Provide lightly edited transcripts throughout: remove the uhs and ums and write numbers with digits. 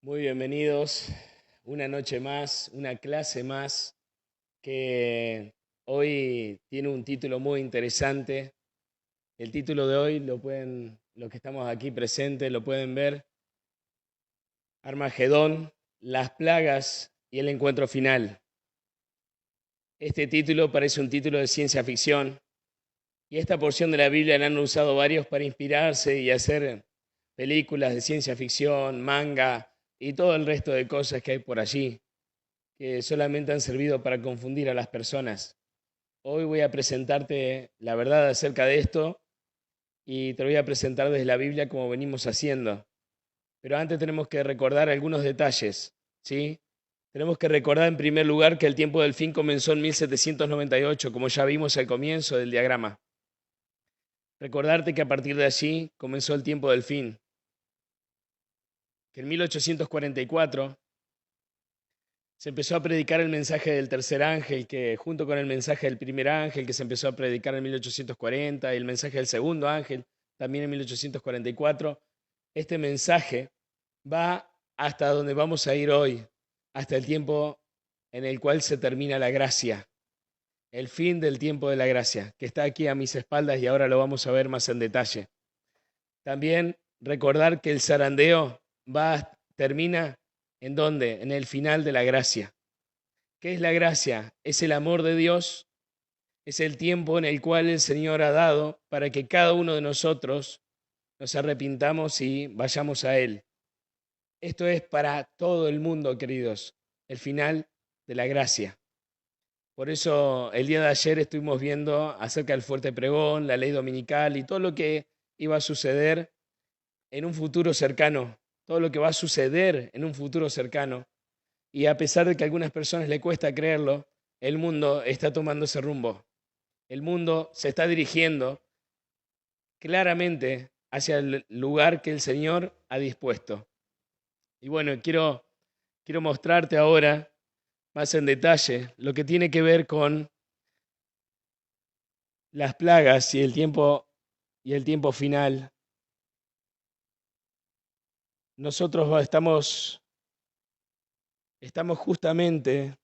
Muy bienvenidos. Una noche más, una clase más que hoy tiene un título muy interesante. El título de hoy los que estamos aquí presentes lo pueden ver. Armagedón, las plagas y el encuentro final. Este título parece un título de ciencia ficción y esta porción de la Biblia la han usado varios para inspirarse y hacer películas de ciencia ficción, manga y todo el resto de cosas que hay por allí, que solamente han servido para confundir a las personas. Hoy voy a presentarte la verdad acerca de esto y te lo voy a presentar desde la Biblia como venimos haciendo. Pero antes tenemos que recordar algunos detalles, ¿sí? Tenemos que recordar en primer lugar que el tiempo del fin comenzó en 1798, como ya vimos al comienzo del diagrama. Recordarte que a partir de allí comenzó el tiempo del fin, que en 1844 se empezó a predicar el mensaje del tercer ángel, que junto con el mensaje del primer ángel, que se empezó a predicar en 1840, y el mensaje del segundo ángel, también en 1844, este mensaje va hasta donde vamos a ir hoy, hasta el tiempo en el cual se termina la gracia, el fin del tiempo de la gracia, que está aquí a mis espaldas y ahora lo vamos a ver más en detalle. También recordar que el zarandeo termina ¿en dónde? En el final de la gracia. ¿Qué es la gracia? Es el amor de Dios, es el tiempo en el cual el Señor ha dado para que cada uno de nosotros nos arrepintamos y vayamos a Él. Esto es para todo el mundo, queridos, el final de la gracia. Por eso el día de ayer estuvimos viendo acerca del fuerte pregón, la ley dominical y todo lo que iba a suceder en un futuro cercano, todo lo que va a suceder en un futuro cercano. Y a pesar de que a algunas personas le cuesta creerlo, el mundo está tomando ese rumbo. El mundo se está dirigiendo claramente hacia el lugar que el Señor ha dispuesto. Y bueno, quiero mostrarte ahora más en detalle lo que tiene que ver con las plagas y el tiempo final. Nosotros estamos justamente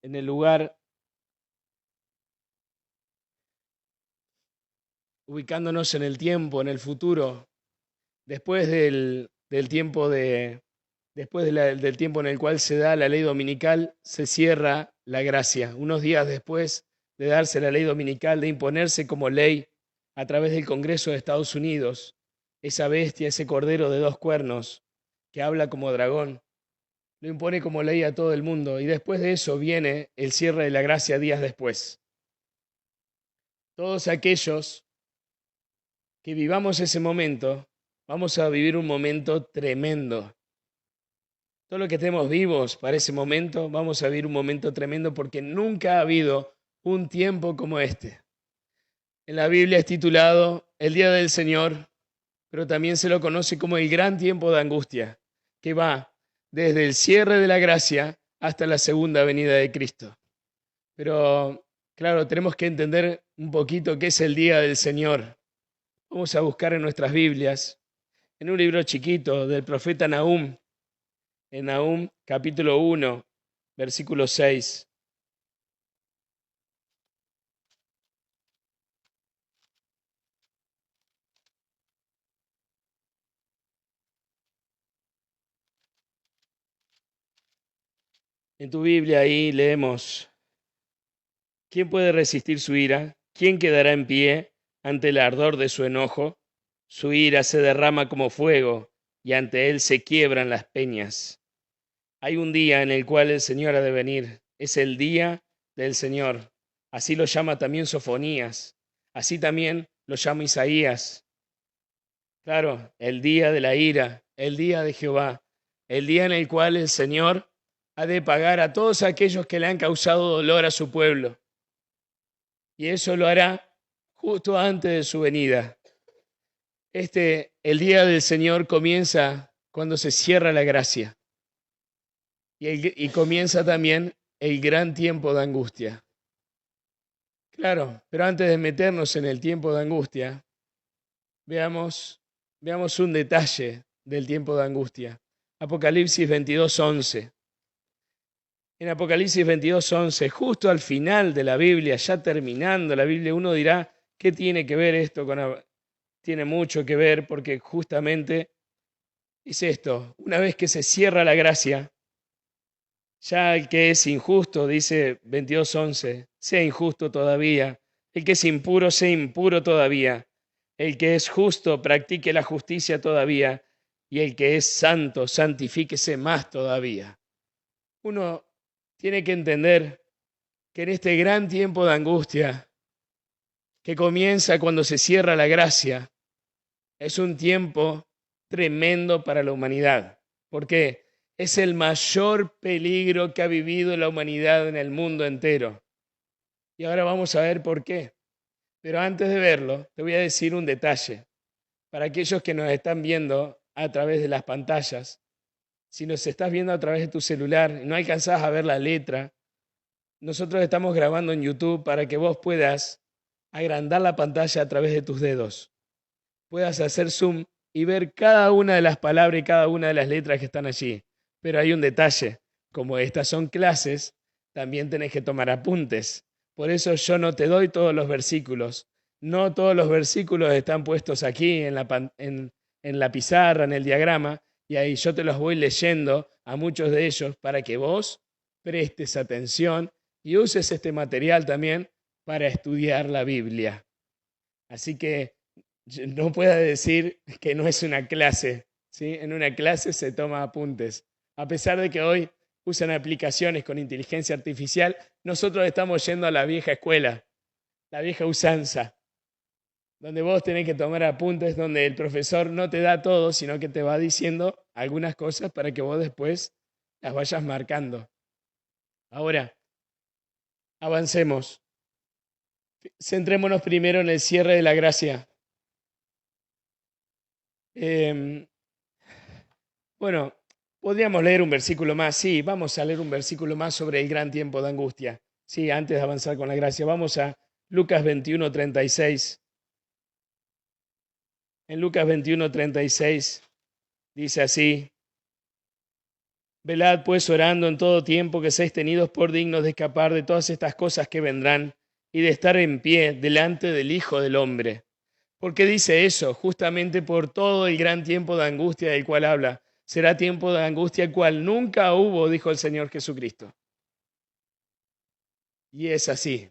en el lugar ubicándonos en el tiempo, en el futuro, después del tiempo del tiempo en el cual se da la ley dominical, se cierra la gracia. Unos días después de darse la ley dominical, de imponerse como ley a través del Congreso de Estados Unidos, esa bestia, ese cordero de dos cuernos que habla como dragón, lo impone como ley a todo el mundo. Y después de eso viene el cierre de la gracia días después. Todos aquellos que vivamos ese momento, vamos a vivir un momento tremendo. Todo lo que estemos vivos para ese momento, vamos a vivir un momento tremendo porque nunca ha habido un tiempo como este. En la Biblia es titulado El Día del Señor, pero también se lo conoce como el gran tiempo de angustia, que va desde el cierre de la gracia hasta la segunda venida de Cristo. Pero, claro, tenemos que entender un poquito qué es el Día del Señor. Vamos a buscar en nuestras Biblias, en un libro chiquito del profeta Nahum, en Nahum capítulo 1, versículo 6. En tu Biblia ahí leemos, ¿quién puede resistir su ira? ¿Quién quedará en pie ante el ardor de su enojo? Su ira se derrama como fuego y ante él se quiebran las peñas. Hay un día en el cual el Señor ha de venir. Es el día del Señor. Así lo llama también Sofonías. Así también lo llama Isaías. Claro, el día de la ira, el día de Jehová, el día en el cual el Señor ha de pagar a todos aquellos que le han causado dolor a su pueblo. Y eso lo hará justo antes de su venida. El día del Señor comienza cuando se cierra la gracia. Y comienza también el gran tiempo de angustia. Claro, pero antes de meternos en el tiempo de angustia, veamos un detalle del tiempo de angustia. Apocalipsis 22:11. En Apocalipsis 22:11, justo al final de la Biblia, ya terminando la Biblia, uno dirá, ¿qué tiene que ver esto con... Tiene mucho que ver porque justamente es esto, una vez que se cierra la gracia, ya el que es injusto, dice 22:11, sea injusto todavía, el que es impuro, sea impuro todavía, el que es justo, practique la justicia todavía, y el que es santo, santifíquese más todavía. Uno tiene que entender que en este gran tiempo de angustia que comienza cuando se cierra la gracia, es un tiempo tremendo para la humanidad. ¿Por qué? Es el mayor peligro que ha vivido la humanidad en el mundo entero. Y ahora vamos a ver por qué. Pero antes de verlo, te voy a decir un detalle. Para aquellos que nos están viendo a través de las pantallas, si nos estás viendo a través de tu celular y no alcanzás a ver la letra, nosotros estamos grabando en YouTube para que vos puedas agrandar la pantalla a través de tus dedos, puedas hacer zoom y ver cada una de las palabras y cada una de las letras que están allí. Pero hay un detalle, como estas son clases, también tenés que tomar apuntes. Por eso yo no te doy todos los versículos. No todos los versículos están puestos aquí en la pizarra, en el diagrama, y ahí yo te los voy leyendo a muchos de ellos para que vos prestes atención y uses este material también para estudiar la Biblia. Así que no pueda decir que no es una clase, ¿sí? En una clase se toma apuntes. A pesar de que hoy usan aplicaciones con inteligencia artificial, nosotros estamos yendo a la vieja escuela, la vieja usanza, donde vos tenés que tomar apuntes, donde el profesor no te da todo, sino que te va diciendo algunas cosas para que vos después las vayas marcando. Ahora, avancemos. Centrémonos primero en el cierre de la gracia. Bueno, podríamos leer un versículo más. Sí, vamos a leer un versículo más sobre el gran tiempo de angustia. Sí, antes de avanzar con la gracia. Vamos a Lucas 21:36. En Lucas 21:36 dice así: velad pues orando en todo tiempo, que seáis tenidos por dignos de escapar de todas estas cosas que vendrán y de estar en pie delante del Hijo del Hombre. ¿Por qué dice eso? Justamente por todo el gran tiempo de angustia del cual habla. Será tiempo de angustia el cual nunca hubo, dijo el Señor Jesucristo. Y es así.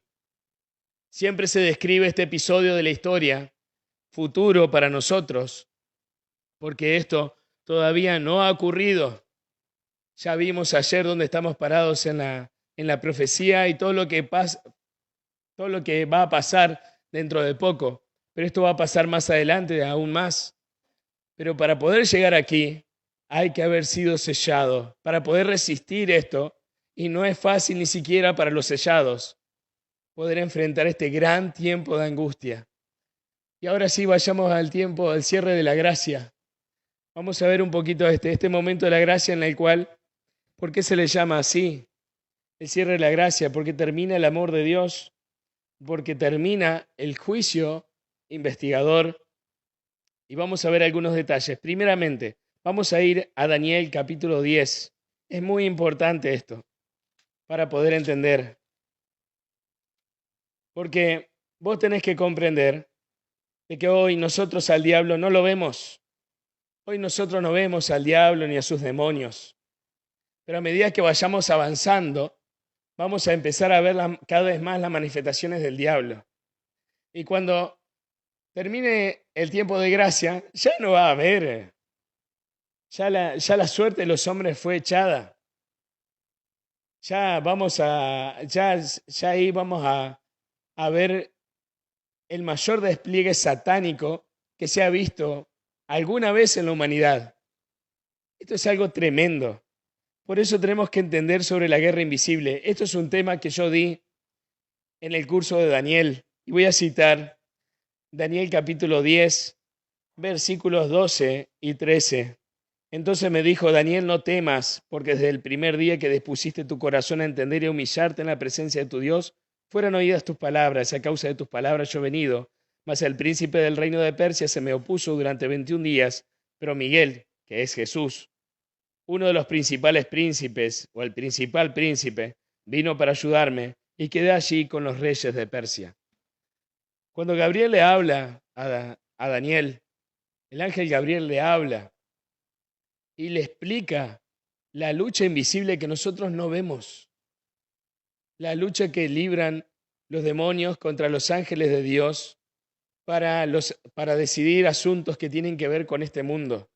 Siempre se describe este episodio de la historia futuro para nosotros, porque esto todavía no ha ocurrido. Ya vimos ayer dónde estamos parados en la profecía y todo lo que todo lo que va a pasar dentro de poco. Pero esto va a pasar más adelante, aún más. Pero para poder llegar aquí, hay que haber sido sellado. Para poder resistir esto, y no es fácil ni siquiera para los sellados, poder enfrentar este gran tiempo de angustia. Y ahora sí, vayamos al tiempo del cierre de la gracia. Vamos a ver un poquito este momento de la gracia en el cual, ¿por qué se le llama así? El cierre de la gracia, porque termina el amor de Dios, porque termina el juicio investigador. Y vamos a ver algunos detalles. Primeramente, vamos a ir a Daniel capítulo 10. Es muy importante esto para poder entender. Porque vos tenés que comprender de que hoy nosotros al diablo no lo vemos. Hoy nosotros no vemos al diablo ni a sus demonios. Pero a medida que vayamos avanzando, vamos a empezar a ver cada vez más las manifestaciones del diablo. Y cuando termine el tiempo de gracia, ya no va a haber, ya la suerte de los hombres fue echada. Ya ahí vamos a ver el mayor despliegue satánico que se ha visto alguna vez en la humanidad. Esto es algo tremendo. Por eso tenemos que entender sobre la guerra invisible. Esto es un tema que yo di en el curso de Daniel. Y voy a citar Daniel capítulo 10, versículos 12 y 13. Entonces me dijo: Daniel, no temas, porque desde el primer día que dispusiste tu corazón a entender y a humillarte en la presencia de tu Dios, fueron oídas tus palabras. A causa de tus palabras yo he venido. Mas el príncipe del reino de Persia se me opuso durante 21 días. Pero Miguel, que es Jesús, uno de los principales príncipes, o el principal príncipe, vino para ayudarme y quedé allí con los reyes de Persia. Cuando Gabriel le habla a Daniel, el ángel Gabriel le habla y le explica la lucha invisible que nosotros no vemos, la lucha que libran los demonios contra los ángeles de Dios para decidir asuntos que tienen que ver con este mundo.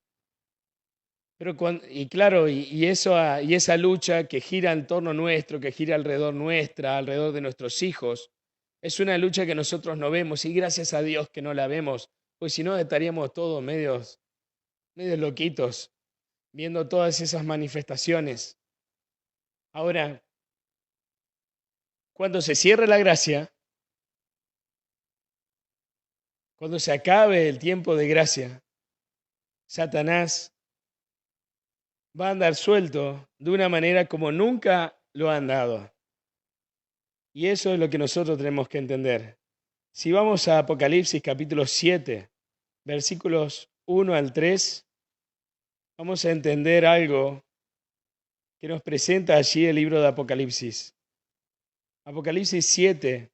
Pero y claro, y esa lucha que gira en torno nuestro, que gira alrededor nuestra, alrededor de nuestros hijos, es una lucha que nosotros no vemos y gracias a Dios que no la vemos, pues si no estaríamos todos medios loquitos viendo todas esas manifestaciones. Ahora, cuando se cierre la gracia, cuando se acabe el tiempo de gracia, Satanás va a andar suelto de una manera como nunca lo ha andado. Y eso es lo que nosotros tenemos que entender. Si vamos a Apocalipsis capítulo 7, versículos 1 al 3, vamos a entender algo que nos presenta allí el libro de Apocalipsis. Apocalipsis 7,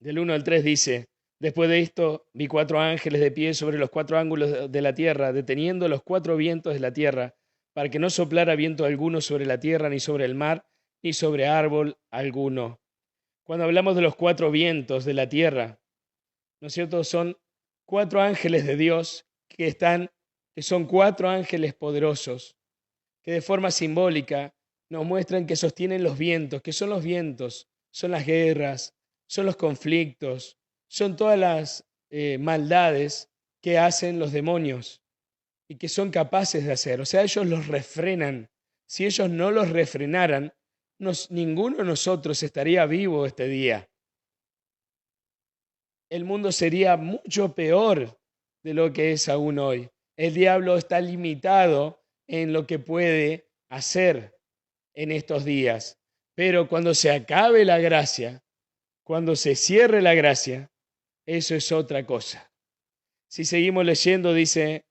del 1 al 3 dice, después de esto vi 4 ángeles de pie sobre los 4 ángulos de la tierra, deteniendo los 4 vientos de la tierra, para que no soplara viento alguno sobre la tierra, ni sobre el mar, ni sobre árbol alguno. Cuando hablamos de los 4 vientos de la tierra, ¿no es cierto? Son 4 ángeles de Dios que son 4 ángeles poderosos, que de forma simbólica nos muestran que sostienen los vientos. ¿Qué son los vientos? Son las guerras, son los conflictos, son todas las maldades que hacen los demonios y que son capaces de hacer. O sea, ellos los refrenan. Si ellos no los refrenaran, ninguno de nosotros estaría vivo este día. El mundo sería mucho peor de lo que es aún hoy. El diablo está limitado en lo que puede hacer en estos días. Pero cuando se acabe la gracia, cuando se cierre la gracia, eso es otra cosa. Si seguimos leyendo, dice,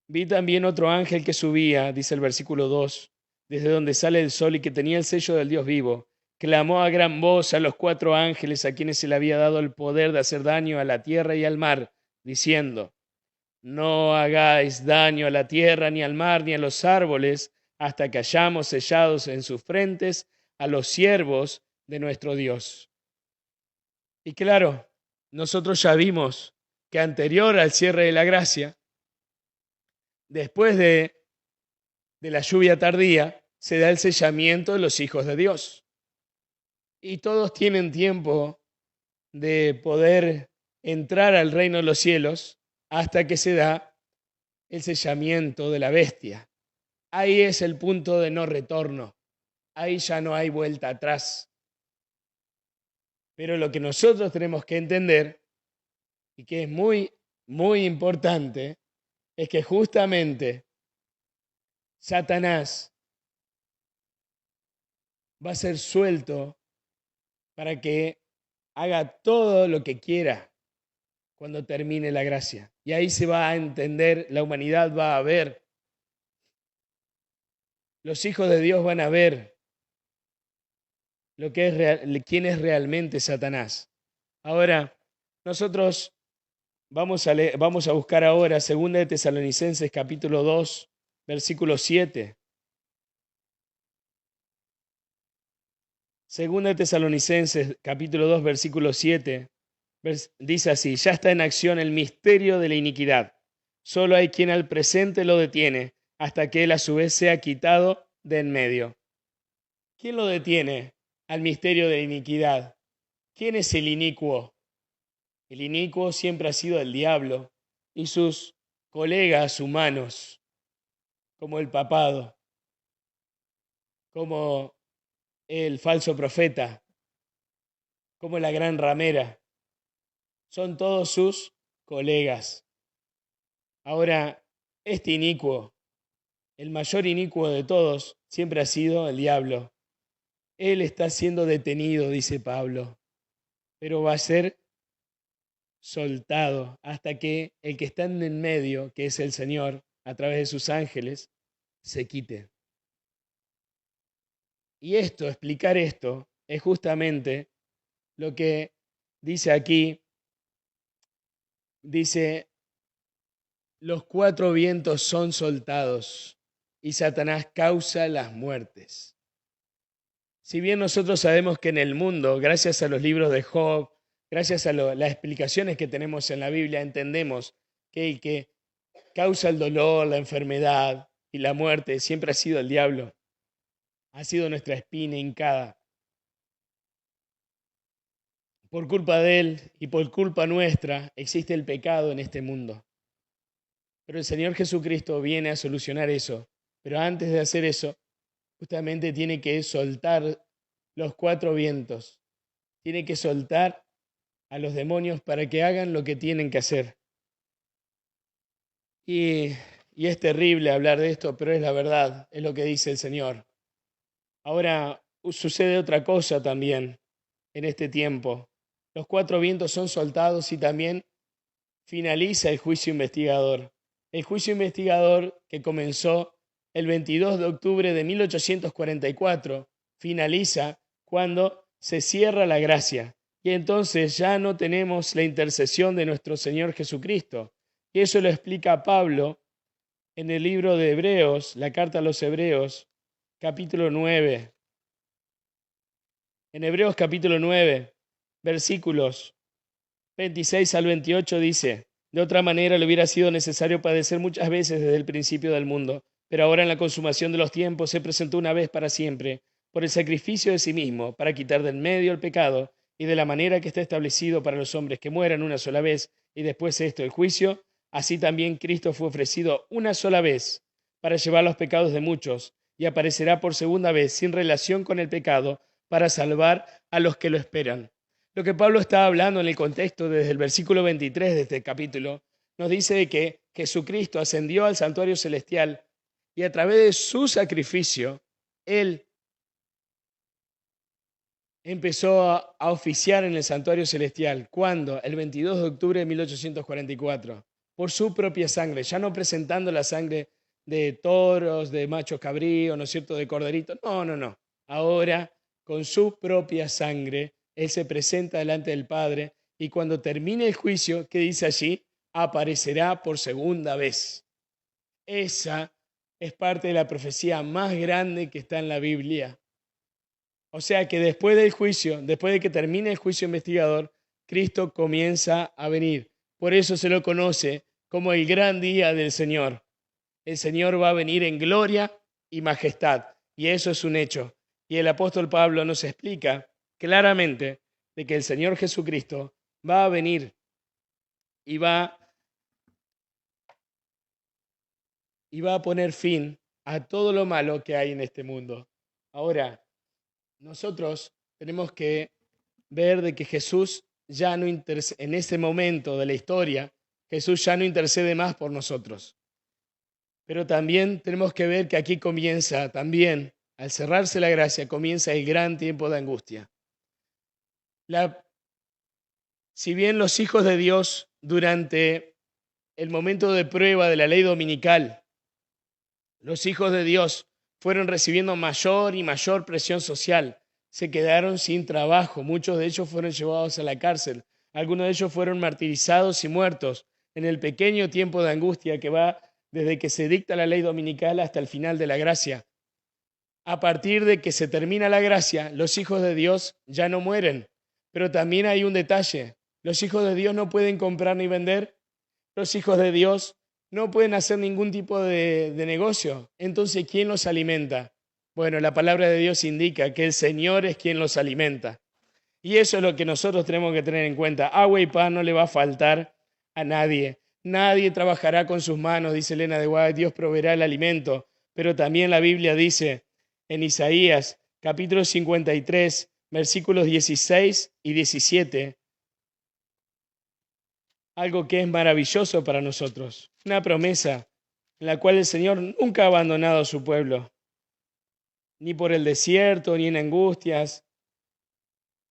vi también otro ángel que subía, dice el versículo 2, desde donde sale el sol y que tenía el sello del Dios vivo. Clamó a gran voz a los 4 ángeles a quienes se le había dado el poder de hacer daño a la tierra y al mar, diciendo, no hagáis daño a la tierra, ni al mar, ni a los árboles, hasta que hayamos sellados en sus frentes a los siervos de nuestro Dios. Y claro, nosotros ya vimos que anterior al cierre de la gracia, después de la lluvia tardía, se da el sellamiento de los hijos de Dios. Y todos tienen tiempo de poder entrar al reino de los cielos hasta que se da el sellamiento de la bestia. Ahí es el punto de no retorno. Ahí ya no hay vuelta atrás. Pero lo que nosotros tenemos que entender, y que es muy, muy importante, es que justamente Satanás va a ser suelto para que haga todo lo que quiera cuando termine la gracia. Y ahí se va a entender, la humanidad va a ver, los hijos de Dios van a ver lo que es quién es realmente Satanás. Ahora, nosotros vamos a buscar ahora 2 de Tesalonicenses capítulo 2, versículo 7. 2 de Tesalonicenses capítulo 2, versículo 7. Dice así, ya está en acción el misterio de la iniquidad. Solo hay quien al presente lo detiene hasta que él a su vez sea quitado de en medio. ¿Quién lo detiene al misterio de la iniquidad? ¿Quién es el inicuo? El inicuo siempre ha sido el diablo y sus colegas humanos, como el papado, como el falso profeta, como la gran ramera. Son todos sus colegas. Ahora, este inicuo, el mayor inicuo de todos, siempre ha sido el diablo. Él está siendo detenido, dice Pablo, pero va a ser soltado hasta que el que está en el medio, que es el Señor, a través de sus ángeles, se quite. Y explicar esto, es justamente lo que dice aquí, dice, los cuatro vientos son soltados y Satanás causa las muertes. Si bien nosotros sabemos que en el mundo, gracias a los libros de Job, gracias a las explicaciones que tenemos en la Biblia, entendemos que el que causa el dolor, la enfermedad y la muerte siempre ha sido el diablo, ha sido nuestra espina hincada. Por culpa de él y por culpa nuestra existe el pecado en este mundo. Pero el Señor Jesucristo viene a solucionar eso. Pero antes de hacer eso, justamente tiene que soltar los cuatro vientos. Tiene que soltar a los demonios para que hagan lo que tienen que hacer. Y, y es terrible hablar de esto, pero es la verdad, es lo que dice el Señor. Ahora sucede otra cosa también en este tiempo. Los cuatro vientos son soltados y también finaliza el juicio investigador. El juicio investigador que comenzó el 22 de octubre de 1844 finaliza cuando se cierra la gracia. Y entonces ya no tenemos la intercesión de nuestro Señor Jesucristo. Y eso lo explica Pablo en el libro de Hebreos, la carta a los Hebreos, capítulo 9. En Hebreos capítulo 9, versículos 26 al 28 dice, de otra manera le hubiera sido necesario padecer muchas veces desde el principio del mundo, pero ahora en la consumación de los tiempos se presentó una vez para siempre, por el sacrificio de sí mismo, para quitar del medio el pecado, y de la manera que está establecido para los hombres que mueran una sola vez, y después esto el juicio, así también Cristo fue ofrecido una sola vez para llevar los pecados de muchos, y aparecerá por segunda vez sin relación con el pecado, para salvar a los que lo esperan. Lo que Pablo está hablando en el contexto desde el versículo 23 de este capítulo nos dice de que Jesucristo ascendió al santuario celestial y a través de su sacrificio, Él empezó a oficiar en el santuario celestial. ¿Cuándo? El 22 de octubre de 1844, por su propia sangre, ya no presentando la sangre de toros, de machos cabríos, ¿no es cierto?, de corderitos. No, no, no. Ahora, con su propia sangre, Él se presenta delante del Padre y cuando termine el juicio, ¿qué dice allí? Aparecerá por segunda vez. Esa es parte de la profecía más grande que está en la Biblia. O sea que después del juicio, después de que termine el juicio investigador, Cristo comienza a venir. Por eso se lo conoce como el gran día del Señor. El Señor va a venir en gloria y majestad. Y eso es un hecho. Y el apóstol Pablo nos explica claramente de que el Señor Jesucristo va a venir y va a poner fin a todo lo malo que hay en este mundo. Ahora, nosotros tenemos que ver de que Jesús ya no intercede, en ese momento de la historia, Jesús ya no intercede más por nosotros. Pero también tenemos que ver que aquí comienza también, al cerrarse la gracia, comienza el gran tiempo de angustia. Si bien los hijos de Dios durante el momento de prueba de la ley dominical, los hijos de Dios fueron recibiendo mayor y mayor presión social, se quedaron sin trabajo, muchos de ellos fueron llevados a la cárcel, algunos de ellos fueron martirizados y muertos en el pequeño tiempo de angustia que va desde que se dicta la ley dominical hasta el final de la gracia. A partir de que se termina la gracia, los hijos de Dios ya no mueren, pero también hay un detalle, los hijos de Dios no pueden comprar ni vender, los hijos de Dios no pueden hacer ningún tipo de negocio. Entonces, ¿quién los alimenta? Bueno, la palabra de Dios indica que el Señor es quien los alimenta. Y eso es lo que nosotros tenemos que tener en cuenta. Agua y pan no le va a faltar a nadie. Nadie trabajará con sus manos, dice Elena de White, Dios proveerá el alimento. Pero también la Biblia dice en Isaías, capítulo 53, versículos 16 y 17, algo que es maravilloso para nosotros, una promesa en la cual el Señor nunca ha abandonado a su pueblo, ni por el desierto, ni en angustias.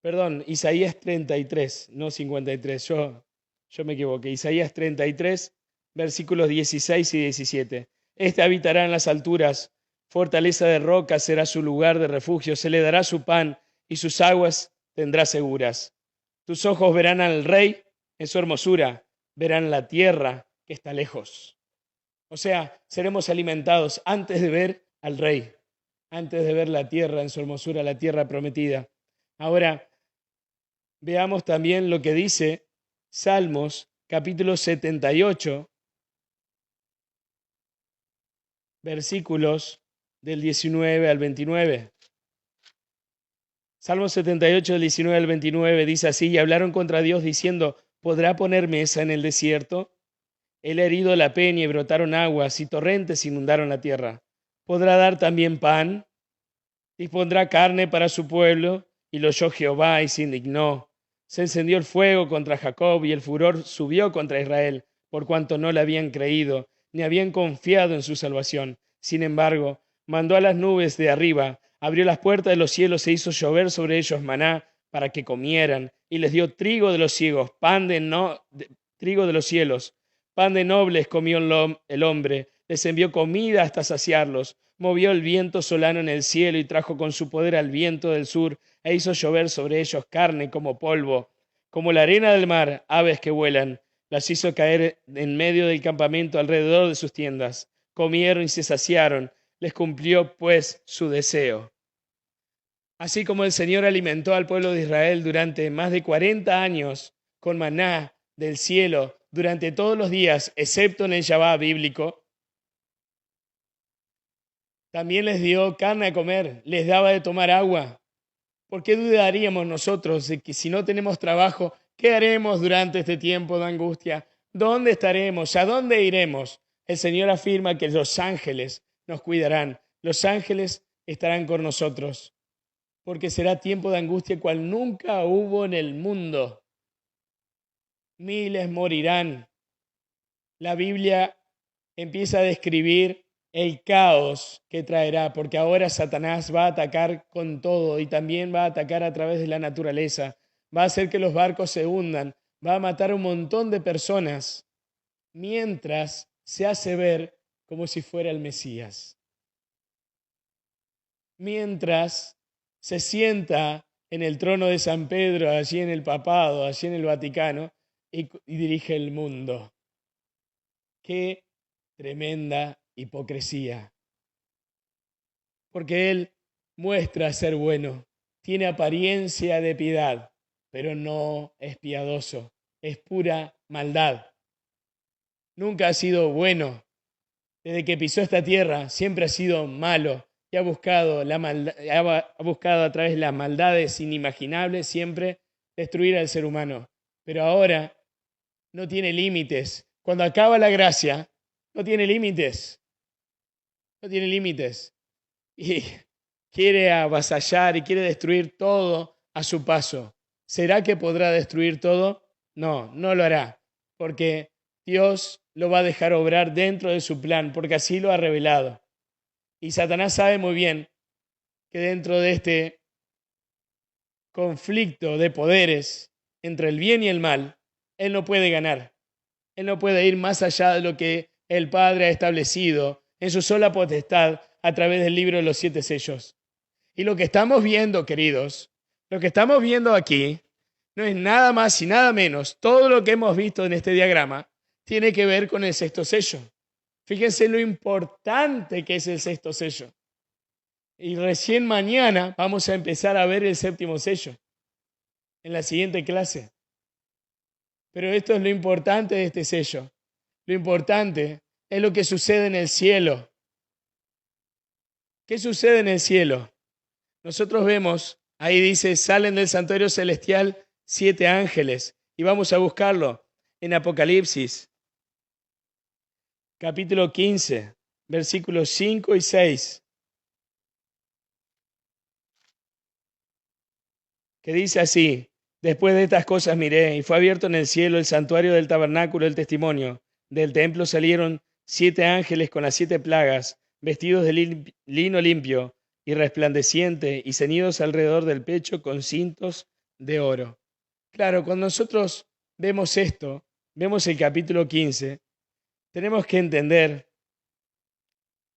Perdón, Isaías 33, no 53, yo me equivoqué. Isaías 33, versículos 16 y 17. Este habitará en las alturas, fortaleza de roca será su lugar de refugio, se le dará su pan y sus aguas tendrá seguras. Tus ojos verán al rey en su hermosura, verán la tierra que está lejos. O sea, seremos alimentados antes de ver al rey, antes de ver la tierra en su hermosura, la tierra prometida. Ahora, veamos también lo que dice Salmos capítulo 78, versículos del 19 al 29. Salmo 78, del 19 al 29 dice así: y hablaron contra Dios diciendo, ¿podrá poner mesa en el desierto? Él ha herido la peña y brotaron aguas y torrentes inundaron la tierra. ¿Podrá dar también pan? Dispondrá carne para su pueblo. Y lo oyó Jehová y se indignó. Se encendió el fuego contra Jacob y el furor subió contra Israel, por cuanto no le habían creído, ni habían confiado en su salvación. Sin embargo, mandó a las nubes de arriba, abrió las puertas de los cielos e hizo llover sobre ellos maná para que comieran, y les dio trigo de los ciegos, trigo de los cielos. Pan de nobles comió el hombre, les envió comida hasta saciarlos. Movió el viento solano en el cielo y trajo con su poder al viento del sur e hizo llover sobre ellos carne como polvo, como la arena del mar, aves que vuelan. Las hizo caer en medio del campamento alrededor de sus tiendas. Comieron y se saciaron. Les cumplió pues su deseo. Así como el Señor alimentó al pueblo de Israel durante más de 40 años con maná del cielo durante todos los días, excepto en el Shabbat bíblico, también les dio carne a comer, les daba de tomar agua. ¿Por qué dudaríamos nosotros de que si no tenemos trabajo, qué haremos durante este tiempo de angustia? ¿Dónde estaremos? ¿A dónde iremos? El Señor afirma que los ángeles nos cuidarán. Los ángeles estarán con nosotros, porque será tiempo de angustia cual nunca hubo en el mundo. Miles morirán. La Biblia empieza a describir el caos que traerá, porque ahora Satanás va a atacar con todo y también va a atacar a través de la naturaleza, va a hacer que los barcos se hundan, va a matar a un montón de personas, mientras se hace ver como si fuera el Mesías. Mientras se sienta en el trono de San Pedro, allí en el papado, allí en el Vaticano, y dirige el mundo. Qué tremenda hipocresía. Porque Él muestra ser bueno, tiene apariencia de piedad, pero no es piadoso, es pura maldad. Nunca ha sido bueno. Desde que pisó esta tierra siempre ha sido malo y ha buscado ha buscado a través de las maldades inimaginables siempre destruir al ser humano. Pero ahora no tiene límites. Cuando acaba la gracia, no tiene límites. No tiene límites. Y quiere avasallar y quiere destruir todo a su paso. ¿Será que podrá destruir todo? No, no lo hará, porque Dios lo va a dejar obrar dentro de su plan, porque así lo ha revelado. Y Satanás sabe muy bien que dentro de este conflicto de poderes entre el bien y el mal, él no puede ganar. Él no puede ir más allá de lo que el Padre ha establecido en su sola potestad a través del libro de los 7 sellos. Y lo que estamos viendo, queridos, lo que estamos viendo aquí no es nada más y nada menos. Todo lo que hemos visto en este diagrama tiene que ver con el sexto sello. Fíjense lo importante que es el sexto sello. Y recién mañana vamos a empezar a ver el séptimo sello en la siguiente clase. Pero esto es lo importante de este sello. Lo importante es lo que sucede en el cielo. ¿Qué sucede en el cielo? Nosotros vemos, ahí dice, salen del santuario celestial 7 ángeles. Y vamos a buscarlo en Apocalipsis, capítulo 15, versículos 5 y 6. Que dice así: después de estas cosas miré, y fue abierto en el cielo el santuario del tabernáculo del testimonio. Del templo salieron 7 ángeles con las 7 plagas, vestidos de lino limpio y resplandeciente, y ceñidos alrededor del pecho con cintos de oro. Claro, cuando nosotros vemos esto, vemos el capítulo 15, tenemos que entender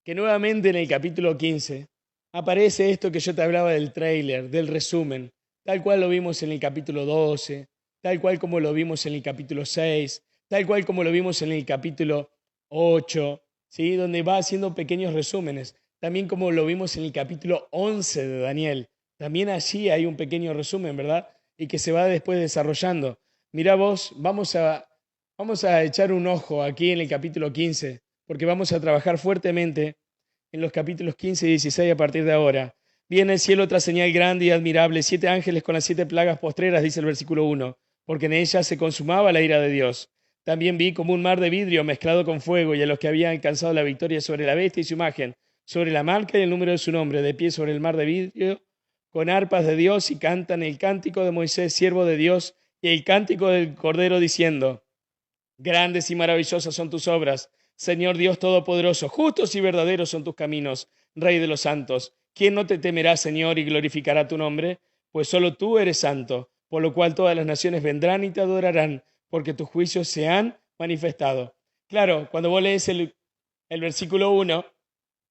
que nuevamente en el capítulo 15 aparece esto que yo te hablaba del tráiler, del resumen, tal cual lo vimos en el capítulo 12, tal cual como lo vimos en el capítulo 6, tal cual como lo vimos en el capítulo 8, ¿sí? Donde va haciendo pequeños resúmenes, también como lo vimos en el capítulo 11 de Daniel. También allí hay un pequeño resumen, ¿verdad? Y que se va después desarrollando. Mirá vos, vamos a echar un ojo aquí en el capítulo 15, porque vamos a trabajar fuertemente en los capítulos 15 y 16 a partir de ahora. Vi en el cielo otra señal grande y admirable, 7 ángeles con las 7 plagas postreras, dice el versículo 1, porque en ella se consumaba la ira de Dios. También vi como un mar de vidrio mezclado con fuego, y a los que habían alcanzado la victoria sobre la bestia y su imagen, sobre la marca y el número de su nombre, de pie sobre el mar de vidrio, con arpas de Dios, y cantan el cántico de Moisés, siervo de Dios, y el cántico del Cordero, diciendo: Grandes y maravillosas son tus obras, Señor Dios Todopoderoso. Justos y verdaderos son tus caminos, Rey de los santos. ¿Quién no te temerá, Señor, y glorificará tu nombre? Pues solo tú eres santo, por lo cual todas las naciones vendrán y te adorarán, porque tus juicios se han manifestado. Claro, cuando vos lees el versículo 1,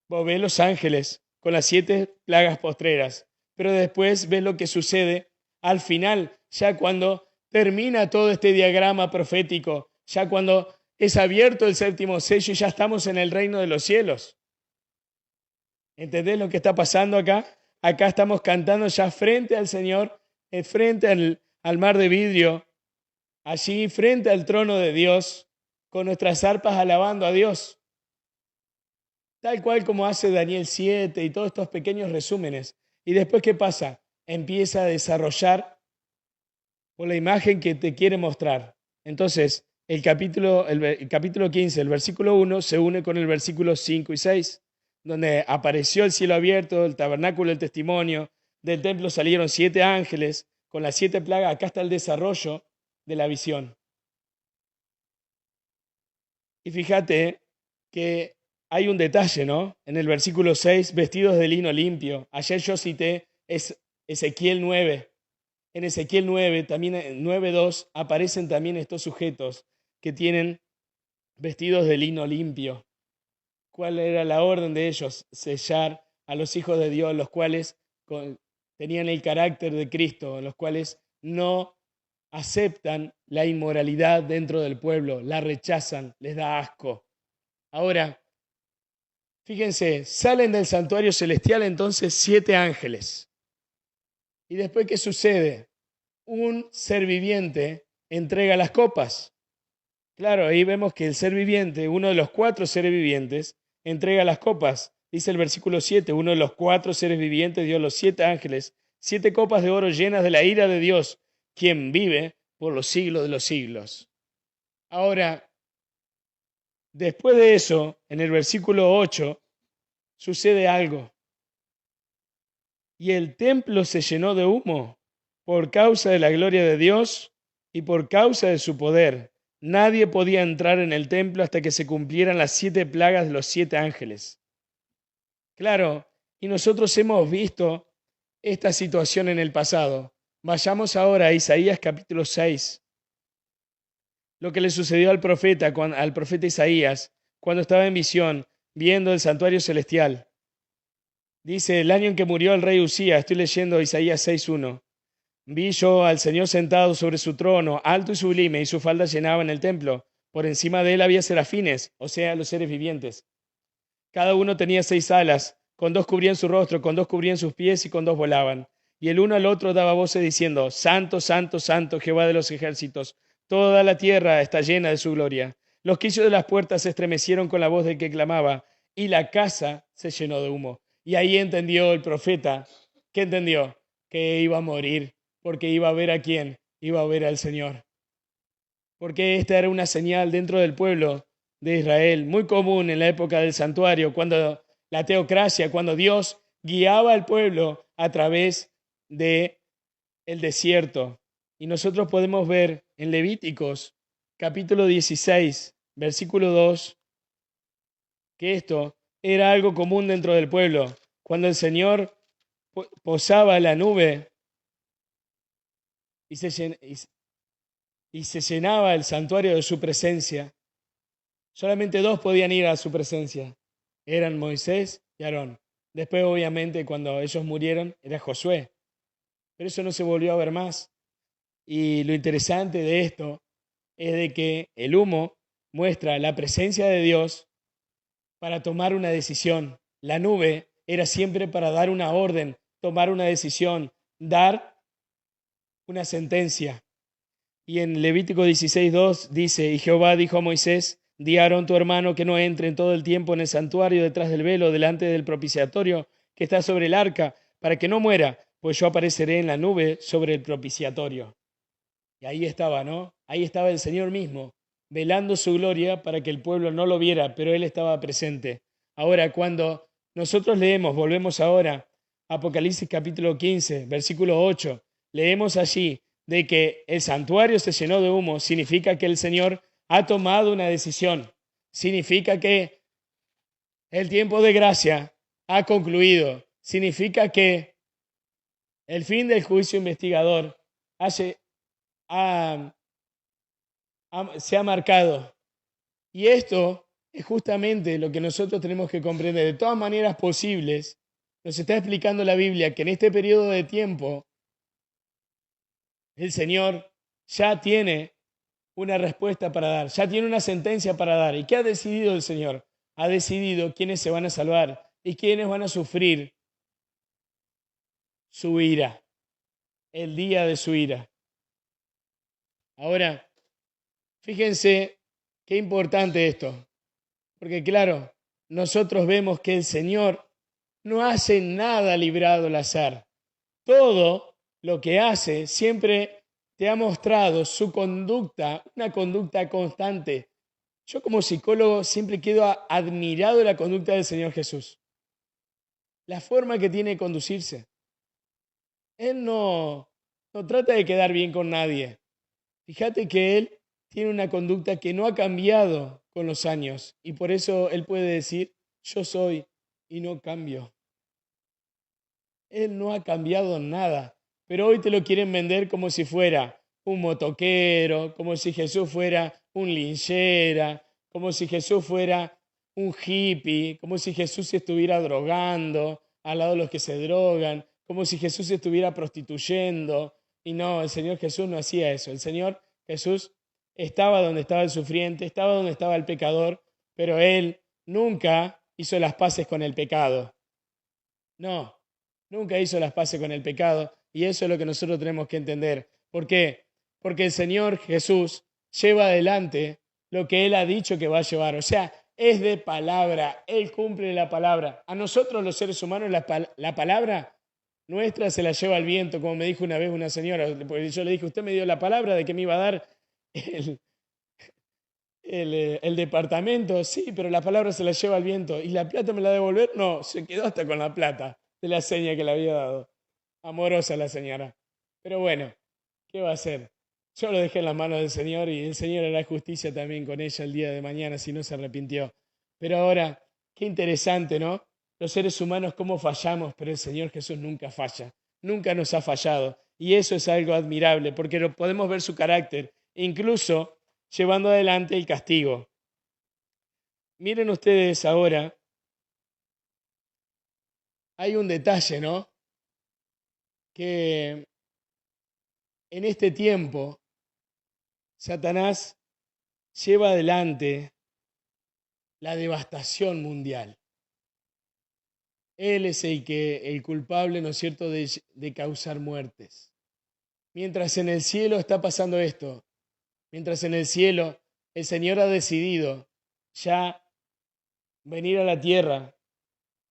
vos ves los ángeles con las 7 plagas postreras, pero después ves lo que sucede al final, ya cuando termina todo este diagrama profético, ya cuando es abierto el séptimo sello y ya estamos en el reino de los cielos. ¿Entendés lo que está pasando acá? Acá estamos cantando ya frente al Señor, frente al mar de vidrio, allí frente al trono de Dios, con nuestras arpas alabando a Dios. Tal cual como hace Daniel 7 y todos estos pequeños resúmenes. Y después, ¿qué pasa? Empieza a desarrollar por la imagen que te quiere mostrar. Entonces, el capítulo 15, el versículo 1, se une con el versículo 5 y 6, donde apareció el cielo abierto, el tabernáculo del testimonio, del templo salieron 7 ángeles, con las 7 plagas. Acá está el desarrollo de la visión. Y fíjate que hay un detalle, ¿no? En el versículo 6, vestidos de lino limpio. Ayer yo cité Ezequiel 9. En Ezequiel 9, también en 9:2, aparecen también estos sujetos que tienen vestidos de lino limpio. ¿Cuál era la orden de ellos? Sellar a los hijos de Dios, los cuales tenían el carácter de Cristo, los cuales no aceptan la inmoralidad dentro del pueblo, la rechazan, les da asco. Ahora, fíjense, salen del santuario celestial entonces 7 ángeles. ¿Y después qué sucede? Un ser viviente entrega las copas. Claro, ahí vemos que el ser viviente, uno de los 4 seres vivientes, entrega las copas. Dice el versículo 7, uno de los 4 seres vivientes dio a los 7 ángeles 7 copas de oro llenas de la ira de Dios, quien vive por los siglos de los siglos. Ahora, después de eso, en el versículo 8, sucede algo. Y el templo se llenó de humo por causa de la gloria de Dios y por causa de su poder. Nadie podía entrar en el templo hasta que se cumplieran las 7 plagas de los 7 ángeles. Claro, y nosotros hemos visto esta situación en el pasado. Vayamos ahora a Isaías capítulo 6. Lo que le sucedió al profeta Isaías cuando estaba en visión, viendo el santuario celestial. Dice, el año en que murió el rey Usías, estoy leyendo Isaías 6:1. Vi yo al Señor sentado sobre su trono, alto y sublime, y su falda llenaba en el templo. Por encima de él había serafines, o sea, los seres vivientes. Cada uno tenía 6 alas, con 2 cubrían su rostro, con 2 cubrían sus pies y con 2 volaban. Y el uno al otro daba voces diciendo, Santo, Santo, Santo, Jehová de los ejércitos, toda la tierra está llena de su gloria. Los quicios de las puertas se estremecieron con la voz del que clamaba, y la casa se llenó de humo. Y ahí entendió el profeta, ¿qué entendió? Que iba a morir, porque iba a ver a quién, iba a ver al Señor. Porque esta era una señal dentro del pueblo de Israel, muy común en la época del santuario, cuando la teocracia, cuando Dios guiaba al pueblo a través de el desierto. Y nosotros podemos ver en Levíticos capítulo 16, versículo 2, que esto era algo común dentro del pueblo. Cuando el Señor posaba la nube y se llenaba el santuario de su presencia, solamente 2 podían ir a su presencia. eran Moisés y Aarón. Después, obviamente, cuando ellos murieron, era Josué. Pero eso no se volvió a ver más. Y lo interesante de esto es de que el humo muestra la presencia de Dios para tomar una decisión. La nube era siempre para dar una orden, tomar una decisión, dar una sentencia. Y en Levítico 16:2 dice, y Jehová dijo a Moisés, di a Aarón tu hermano que no entre en todo el tiempo en el santuario detrás del velo, delante del propiciatorio que está sobre el arca, para que no muera, pues yo apareceré en la nube sobre el propiciatorio. Y ahí estaba, ¿no? Ahí estaba el Señor mismo, velando su gloria para que el pueblo no lo viera, pero Él estaba presente. Ahora, cuando nosotros leemos, volvemos ahora, Apocalipsis capítulo 15, versículo 8, leemos allí de que el santuario se llenó de humo, significa que el Señor ha tomado una decisión, significa que el tiempo de gracia ha concluido, significa que el fin del juicio investigador ha, se ha marcado. Y esto es justamente lo que nosotros tenemos que comprender. De todas maneras posibles, nos está explicando la Biblia que en este periodo de tiempo el Señor ya tiene una respuesta para dar, ya tiene una sentencia para dar. ¿Y qué ha decidido el Señor? Ha decidido quiénes se van a salvar y quiénes van a sufrir su ira, el día de su ira. Ahora, fíjense qué importante esto, porque claro, nosotros vemos que el Señor no hace nada librado al azar. Todo lo que hace siempre te ha mostrado su conducta, una conducta constante. Yo como psicólogo siempre quedo admirado de la conducta del Señor Jesús. La forma que tiene de conducirse. Él no trata de quedar bien con nadie. Fíjate que Él tiene una conducta que no ha cambiado con los años y por eso Él puede decir, yo soy y no cambio. Él no ha cambiado nada, pero hoy te lo quieren vender como si fuera un motoquero, como si Jesús fuera un linchera, como si Jesús fuera un hippie, como si Jesús se estuviera drogando al lado de los que se drogan, como si Jesús se estuviera prostituyendo. Y no, el Señor Jesús no hacía eso. El Señor Jesús estaba donde estaba el sufriente, estaba donde estaba el pecador, pero Él nunca hizo las paces con el pecado. No, nunca hizo las paces con el pecado y eso es lo que nosotros tenemos que entender. ¿Por qué? Porque el Señor Jesús lleva adelante lo que Él ha dicho que va a llevar. O sea, es de palabra, Él cumple la palabra. A nosotros los seres humanos la palabra nuestra se la lleva al viento, como me dijo una vez una señora, porque yo le dije, usted me dio la palabra de que me iba a dar el, el departamento, sí, pero la palabra se la lleva al viento. ¿Y la plata me la devolver? No, se quedó hasta con la plata de la seña que le había dado. Amorosa la señora. Pero bueno, ¿qué va a hacer? Yo lo dejé en las manos del Señor y el Señor hará justicia también con ella el día de mañana si no se arrepintió. Pero ahora, qué interesante, ¿no? Los seres humanos cómo fallamos, pero el Señor Jesús nunca falla, nunca nos ha fallado. Y eso es algo admirable porque podemos ver su carácter, incluso llevando adelante el castigo. Miren ustedes ahora, hay un detalle, ¿no? Que en este tiempo Satanás lleva adelante la devastación mundial. Él es el culpable, ¿no es cierto?, de causar muertes. Mientras en el cielo está pasando esto, mientras en el cielo el Señor ha decidido ya venir a la tierra,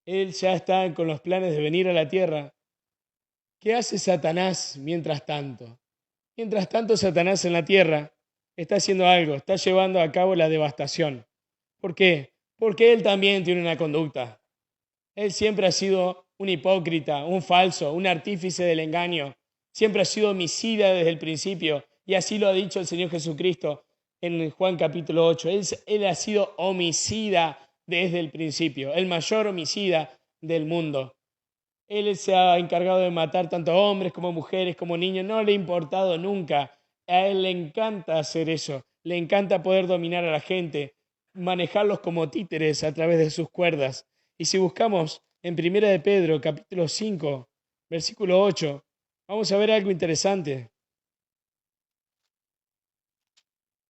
Él ya está con los planes de venir a la tierra. ¿Qué hace Satanás mientras tanto? Mientras tanto, Satanás en la tierra está haciendo algo, está llevando a cabo la devastación. ¿Por qué? Porque él también tiene una conducta. Él siempre ha sido un hipócrita, un falso, un artífice del engaño. Siempre ha sido homicida desde el principio. Y así lo ha dicho el Señor Jesucristo en Juan capítulo 8. Él ha sido homicida desde el principio, el mayor homicida del mundo. Él se ha encargado de matar tanto hombres como mujeres, como niños. No le ha importado nunca. A él le encanta hacer eso. Le encanta poder dominar a la gente. manejarlos como títeres a través de sus cuerdas. Y si buscamos en Primera de Pedro, capítulo 5, versículo 8, vamos a ver algo interesante.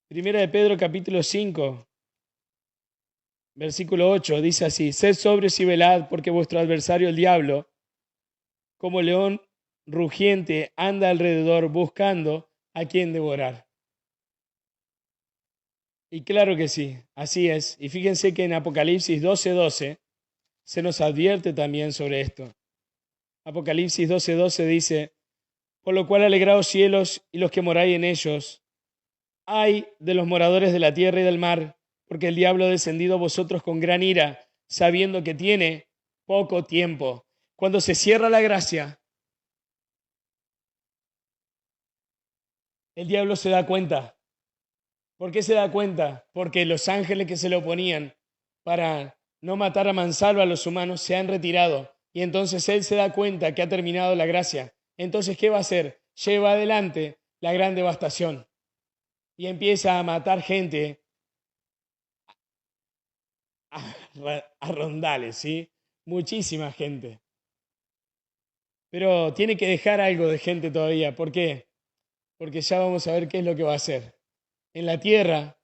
Primera de Pedro, capítulo 5, versículo 8, dice así: Sed sobrios y velad, porque vuestro adversario el diablo, como león rugiente, anda alrededor buscando a quien devorar. Y claro que sí, así es. Y fíjense que en Apocalipsis 12:12 se nos advierte también sobre esto. Apocalipsis 12:12 dice: Por lo cual alegraos cielos y los que moráis en ellos. Ay de los moradores de la tierra y del mar, porque el diablo ha descendido a vosotros con gran ira, sabiendo que tiene poco tiempo. Cuando se cierra la gracia, el diablo se da cuenta. ¿Por qué se da cuenta? Porque los ángeles que se le oponían para no matar a mansalva a los humanos se han retirado. Y entonces él se da cuenta que ha terminado la gracia. Entonces, ¿qué va a hacer? Lleva adelante la gran devastación y empieza a matar gente a rondales, ¿sí? Muchísima gente. Pero tiene que dejar algo de gente todavía. ¿Por qué? Porque ya vamos a ver qué es lo que va a hacer. En la tierra,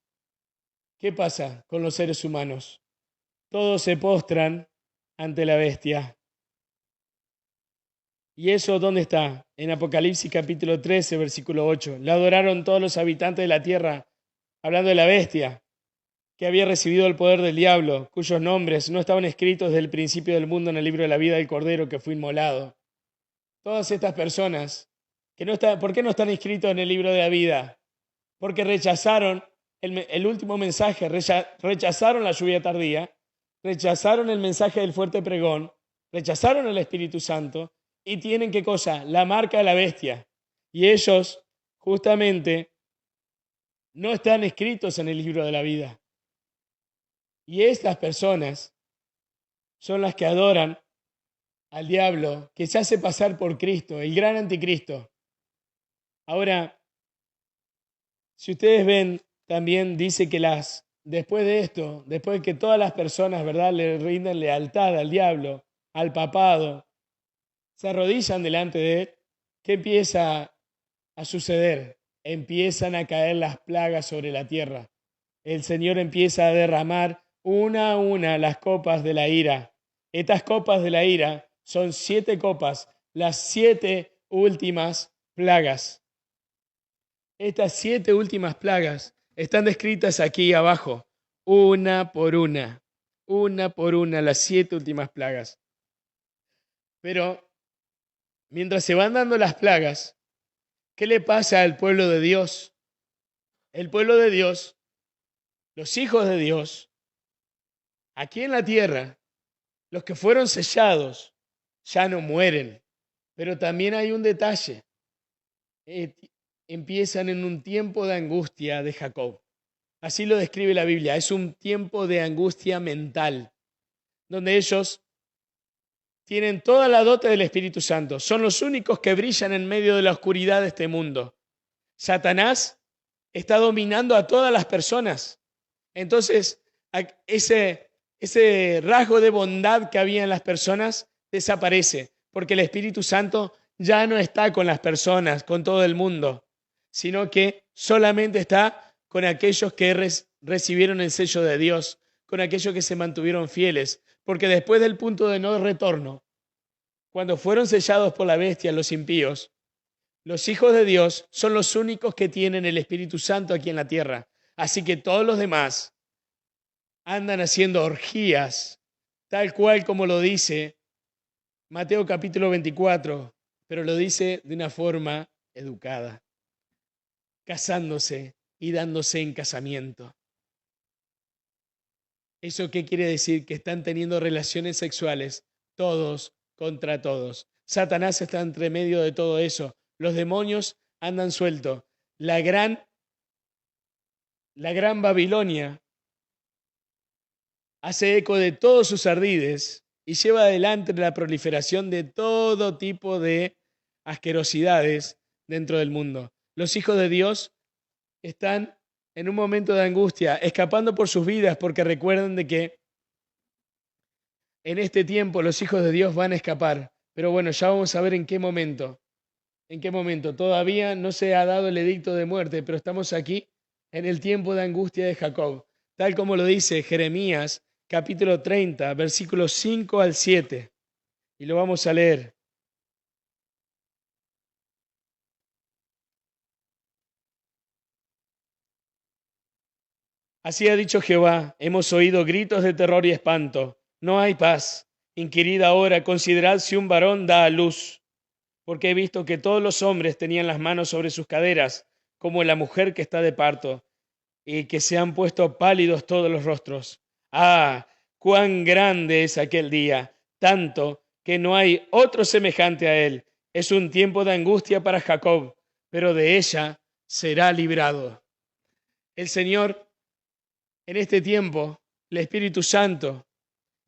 ¿qué pasa con los seres humanos? Todos se postran ante la bestia. ¿Y eso dónde está? En Apocalipsis capítulo 13, versículo 8. La adoraron todos los habitantes de la tierra, hablando de la bestia, que había recibido el poder del diablo, cuyos nombres no estaban escritos desde el principio del mundo en el libro de la vida del Cordero que fue inmolado. Todas estas personas, que no están, ¿por qué no están inscritos en el libro de la vida? Porque rechazaron el último mensaje, rechazaron la lluvia tardía, rechazaron el mensaje del fuerte pregón, rechazaron el Espíritu Santo y tienen qué cosa, la marca de la bestia. Y ellos justamente no están escritos en el libro de la vida. Y estas personas son las que adoran al diablo, que se hace pasar por Cristo, el gran anticristo. Ahora, si ustedes ven, también dice que después de esto, después de que todas las personas, ¿verdad?, le rinden lealtad al diablo, al papado, se arrodillan delante de él, ¿qué empieza a suceder? Empiezan a caer las plagas sobre la tierra. El Señor empieza a derramar una a una las copas de la ira. Estas copas de la ira son 7 copas, las 7 últimas plagas. Estas 7 últimas plagas están descritas aquí abajo, una por una, las 7 últimas plagas. Pero mientras se van dando las plagas, ¿qué le pasa al pueblo de Dios? El pueblo de Dios, los hijos de Dios, aquí en la tierra, los que fueron sellados, ya no mueren. Pero también hay un detalle. Empiezan en un tiempo de angustia de Jacob. Así lo describe la Biblia. Es un tiempo de angustia mental, donde ellos tienen toda la dote del Espíritu Santo. Son los únicos que brillan en medio de la oscuridad de este mundo. Satanás está dominando a todas las personas. Entonces, ese rasgo de bondad que había en las personas desaparece, porque el Espíritu Santo ya no está con las personas, con todo el mundo, sino que solamente está con aquellos que recibieron el sello de Dios, con aquellos que se mantuvieron fieles, porque después del punto de no retorno, cuando fueron sellados por la bestia los impíos, los hijos de Dios son los únicos que tienen el Espíritu Santo aquí en la tierra. Así que todos los demás andan haciendo orgías, tal cual como lo dice Mateo capítulo 24, pero lo dice de una forma educada, casándose y dándose en casamiento. ¿Eso qué quiere decir? Que están teniendo relaciones sexuales todos contra todos. Satanás está entre medio de todo eso. Los demonios andan sueltos. La gran Babilonia hace eco de todos sus ardides y lleva adelante la proliferación de todo tipo de asquerosidades dentro del mundo. Los hijos de Dios están en un momento de angustia, escapando por sus vidas, porque recuerden de que en este tiempo los hijos de Dios van a escapar. Pero bueno, ya vamos a ver en qué momento. ¿En qué momento? Todavía no se ha dado el edicto de muerte, pero estamos aquí en el tiempo de angustia de Jacob, tal como lo dice Jeremías capítulo 30, versículos 5 al 7. Y lo vamos a leer. Así ha dicho Jehová, hemos oído gritos de terror y espanto. No hay paz. Inquirid ahora, considerad si un varón da a luz, porque he visto que todos los hombres tenían las manos sobre sus caderas, como la mujer que está de parto, y que se han puesto pálidos todos los rostros. Ah, cuán grande es aquel día, tanto que no hay otro semejante a él. Es un tiempo de angustia para Jacob, pero de ella será librado. El Señor, en este tiempo, el Espíritu Santo,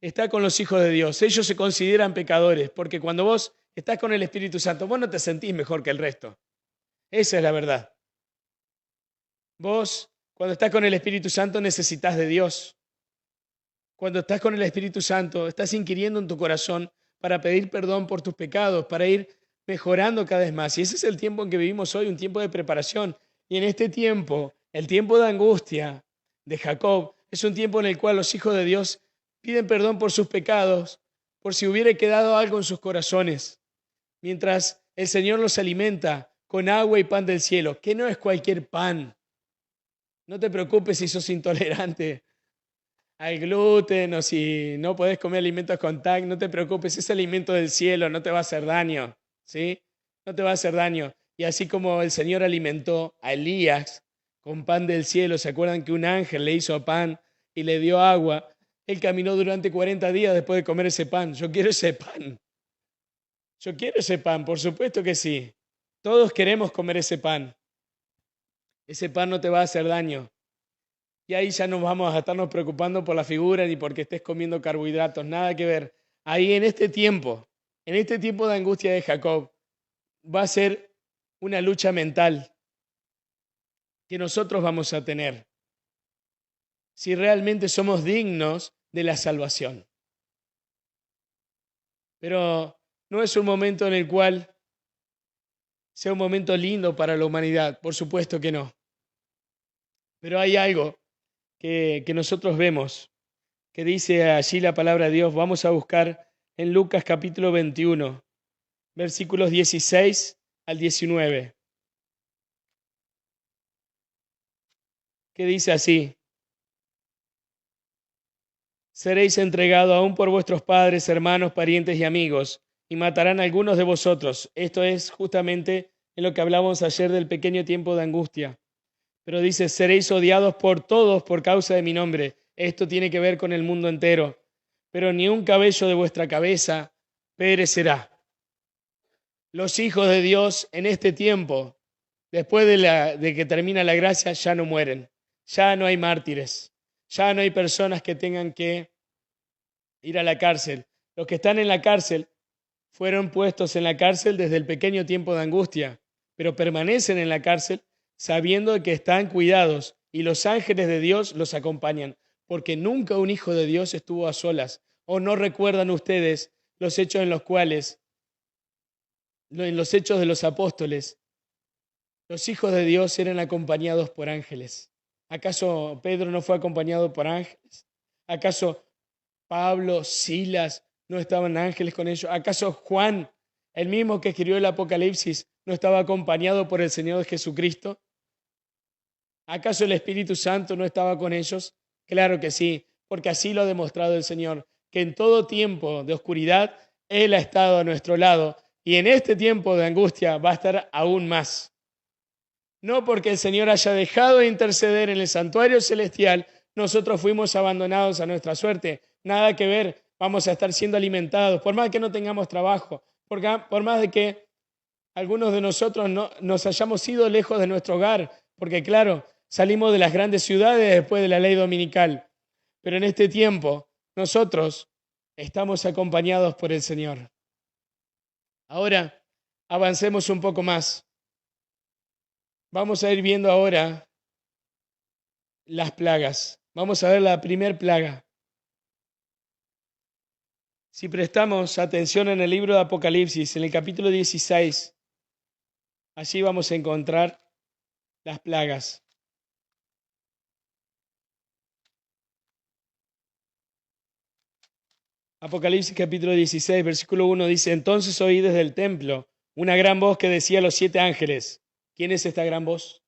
está con los hijos de Dios. Ellos se consideran pecadores, porque cuando vos estás con el Espíritu Santo, vos no te sentís mejor que el resto. Esa es la verdad. Vos, cuando estás con el Espíritu Santo, necesitas de Dios. Cuando estás con el Espíritu Santo, estás inquiriendo en tu corazón para pedir perdón por tus pecados, para ir mejorando cada vez más. Y ese es el tiempo en que vivimos hoy, un tiempo de preparación. Y en este tiempo, el tiempo de angustia de Jacob, es un tiempo en el cual los hijos de Dios piden perdón por sus pecados, por si hubiera quedado algo en sus corazones, mientras el Señor los alimenta con agua y pan del cielo, que no es cualquier pan. No te preocupes si sos intolerante al gluten o si no podés comer alimentos con TAC, no te preocupes, es alimento del cielo, no te va a hacer daño, ¿sí? No te va a hacer daño. Y así como el Señor alimentó a Elías con pan del cielo, ¿se acuerdan que un ángel le hizo pan y le dio agua? Él caminó durante 40 días después de comer ese pan. Yo quiero ese pan. Yo quiero ese pan, por supuesto que sí. Todos queremos comer ese pan. Ese pan no te va a hacer daño. Y ahí ya no vamos a estarnos preocupando por la figura ni porque estés comiendo carbohidratos, nada que ver. Ahí en este tiempo de angustia de Jacob, va a ser una lucha mental que nosotros vamos a tener si realmente somos dignos de la salvación. Pero no es un momento en el cual sea un momento lindo para la humanidad, por supuesto que no. Pero hay algo que nosotros vemos, que dice allí la palabra de Dios. Vamos a buscar en Lucas capítulo 21, versículos 16 al 19, que dice así: seréis entregados aún por vuestros padres, hermanos, parientes y amigos, y matarán a algunos de vosotros. Esto es justamente en lo que hablamos ayer del pequeño tiempo de angustia. Pero dice, seréis odiados por todos por causa de mi nombre. Esto tiene que ver con el mundo entero. Pero ni un cabello de vuestra cabeza perecerá. Los hijos de Dios en este tiempo, después de que termina la gracia, ya no mueren. Ya no hay mártires. Ya no hay personas que tengan que ir a la cárcel. Los que están en la cárcel fueron puestos en la cárcel desde el pequeño tiempo de angustia, pero permanecen en la cárcel sabiendo que están cuidados y los ángeles de Dios los acompañan, porque nunca un hijo de Dios estuvo a solas. ¿O no recuerdan ustedes los hechos en los cuales, en los hechos de los apóstoles, los hijos de Dios eran acompañados por ángeles? ¿Acaso Pedro no fue acompañado por ángeles? ¿Acaso Pablo, Silas, no estaban ángeles con ellos? ¿Acaso Juan, el mismo que escribió el Apocalipsis, no estaba acompañado por el Señor Jesucristo? ¿Acaso el Espíritu Santo no estaba con ellos? Claro que sí, porque así lo ha demostrado el Señor, que en todo tiempo de oscuridad Él ha estado a nuestro lado y en este tiempo de angustia va a estar aún más. No porque el Señor haya dejado de interceder en el santuario celestial, nosotros fuimos abandonados a nuestra suerte. Nada que ver, vamos a estar siendo alimentados, por más que no tengamos trabajo, por más de que algunos de nosotros no, nos hayamos ido lejos de nuestro hogar, porque claro, salimos de las grandes ciudades después de la ley dominical. Pero en este tiempo nosotros estamos acompañados por el Señor. Ahora avancemos un poco más. Vamos a ir viendo ahora las plagas. Vamos a ver la primer plaga. Si prestamos atención en el libro de Apocalipsis, en el capítulo 16, allí vamos a encontrar las plagas. Apocalipsis capítulo 16, versículo 1 dice, entonces oí desde el templo una gran voz que decía a los 7 ángeles. ¿Quién es esta gran voz?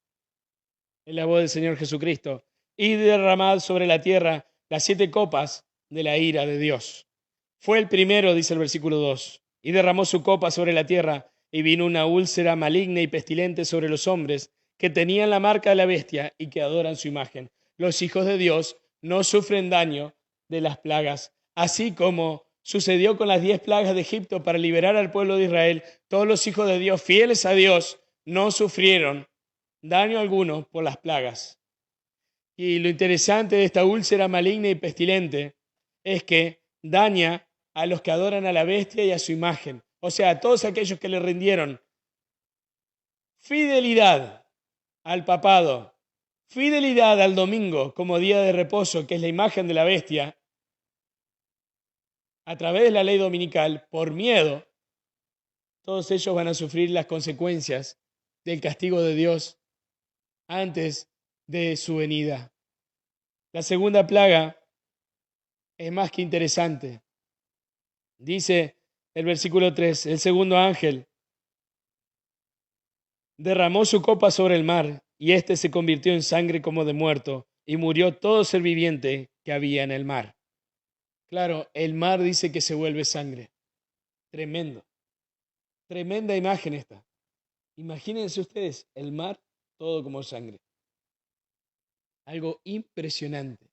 Es la voz del Señor Jesucristo. Y derramad sobre la tierra las 7 copas de la ira de Dios. Fue el primero, dice el versículo 2, y derramó su copa sobre la tierra, y vino una úlcera maligna y pestilente sobre los hombres que tenían la marca de la bestia y que adoran su imagen. Los hijos de Dios no sufren daño de las plagas, así como sucedió con las 10 plagas de Egipto para liberar al pueblo de Israel. Todos los hijos de Dios, fieles a Dios, no sufrieron daño alguno por las plagas. Y lo interesante de esta úlcera maligna y pestilente es que daña a los que adoran a la bestia y a su imagen. O sea, a todos aquellos que le rindieron fidelidad al papado, fidelidad al domingo como día de reposo, que es la imagen de la bestia, a través de la ley dominical, por miedo, todos ellos van a sufrir las consecuencias del castigo de Dios antes de su venida. La segunda plaga es más que interesante. Dice el versículo 3, el segundo ángel derramó su copa sobre el mar, y éste se convirtió en sangre como de muerto, y murió todo ser viviente que había en el mar. Claro, el mar dice que se vuelve sangre. Tremendo. Tremenda imagen esta. Imagínense ustedes, el mar todo como sangre. Algo impresionante.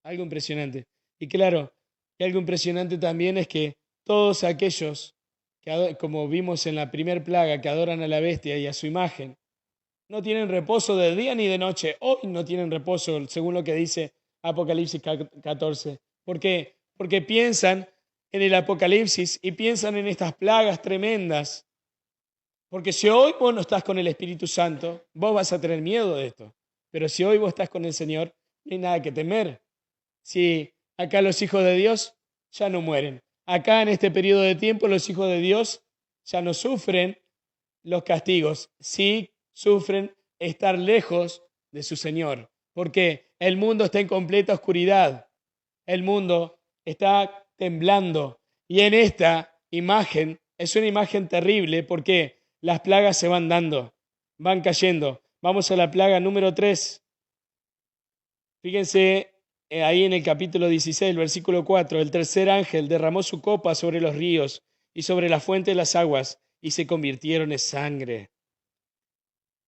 Algo impresionante. Y claro, y algo impresionante también es que todos aquellos que, como vimos en la primer plaga, que adoran a la bestia y a su imagen, no tienen reposo de día ni de noche. Hoy no tienen reposo, según lo que dice Apocalipsis 14. ¿Por qué? Porque piensan en el Apocalipsis y piensan en estas plagas tremendas. Porque si hoy vos no estás con el Espíritu Santo, vos vas a tener miedo de esto. Pero si hoy vos estás con el Señor, no hay nada que temer. Si acá los hijos de Dios ya no mueren. Acá en este periodo de tiempo los hijos de Dios ya no sufren los castigos, sí sufren estar lejos de su Señor. Porque el mundo está en completa oscuridad. El mundo está temblando. Y en esta imagen, es una imagen terrible porque las plagas se van dando, van cayendo. Vamos a la plaga número 3. Fíjense ahí en el capítulo 16, el versículo 4, el tercer ángel derramó su copa sobre los ríos y sobre la fuente de las aguas y se convirtieron en sangre.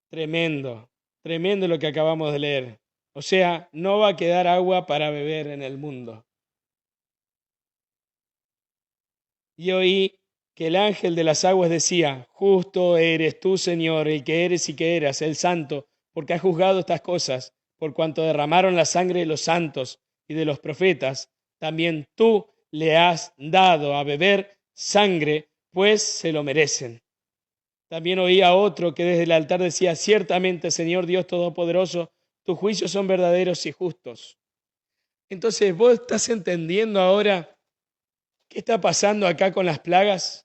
Tremendo, tremendo lo que acabamos de leer. O sea, no va a quedar agua para beber en el mundo. Y oí que el ángel de las aguas decía, justo eres tú, Señor, el que eres y que eras, el santo, porque has juzgado estas cosas, por cuanto derramaron la sangre de los santos y de los profetas, también tú le has dado a beber sangre, pues se lo merecen. También oí a otro que desde el altar decía, ciertamente, Señor Dios Todopoderoso, tus juicios son verdaderos y justos. Entonces, ¿vos estás entendiendo ahora qué está pasando acá con las plagas?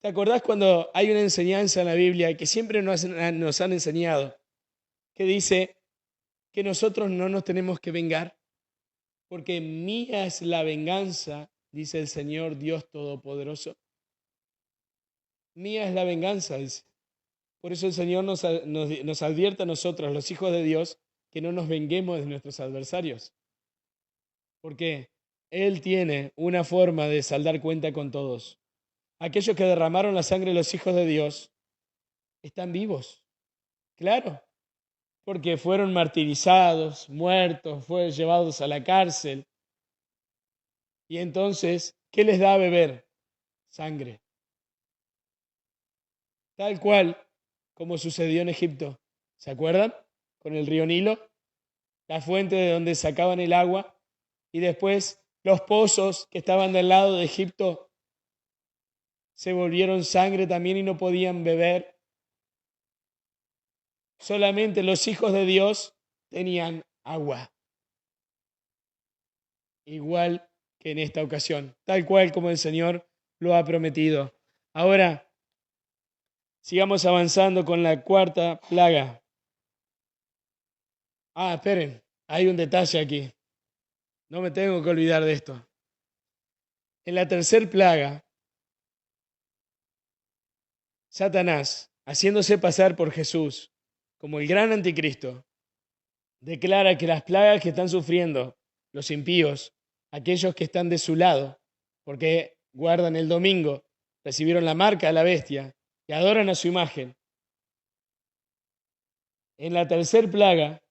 ¿Te acordás cuando hay una enseñanza en la Biblia que siempre nos han enseñado, que dice que nosotros no nos tenemos que vengar? Porque mía es la venganza, dice el Señor Dios Todopoderoso. Mía es la venganza, dice. Por eso el Señor nos advierte a nosotros, los hijos de Dios, que no nos venguemos de nuestros adversarios. Porque Él tiene una forma de saldar cuenta con todos. Aquellos que derramaron la sangre de los hijos de Dios están vivos, claro, porque fueron martirizados, muertos, fueron llevados a la cárcel. Y entonces, ¿qué les da a beber? Sangre. Tal cual como sucedió en Egipto. ¿Se acuerdan? Con el río Nilo, la fuente de donde sacaban el agua, y después los pozos que estaban del lado de Egipto se volvieron sangre también y no podían beber. Solamente los hijos de Dios tenían agua, igual que en esta ocasión, tal cual como el Señor lo ha prometido. Ahora, sigamos avanzando con la cuarta plaga. Esperen, hay un detalle aquí. No me tengo que olvidar de esto. En la tercera plaga, Satanás, haciéndose pasar por Jesús como el gran anticristo, declara que las plagas que están sufriendo los impíos, aquellos que están de su lado, porque guardan el domingo, recibieron la marca de la bestia y adoran a su imagen. En la tercera plaga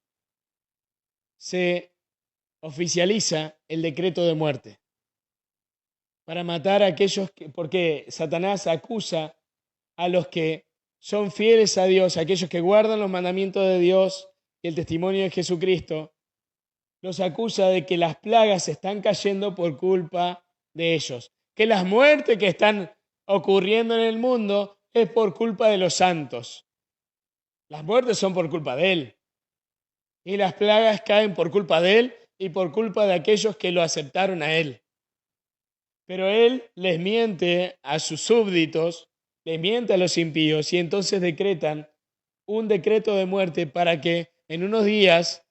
se oficializa el decreto de muerte para matar a aquellos que, porque Satanás acusa a los que son fieles a Dios, a aquellos que guardan los mandamientos de Dios y el testimonio de Jesucristo, los acusa de que las plagas están cayendo por culpa de ellos, que las muertes que están ocurriendo en el mundo es por culpa de los santos. Las muertes son por culpa de Él. Y las plagas caen por culpa de Él y por culpa de aquellos que lo aceptaron a Él. Pero Él les miente a sus súbditos, les miente a los impíos y entonces decretan un decreto de muerte para que en unos días,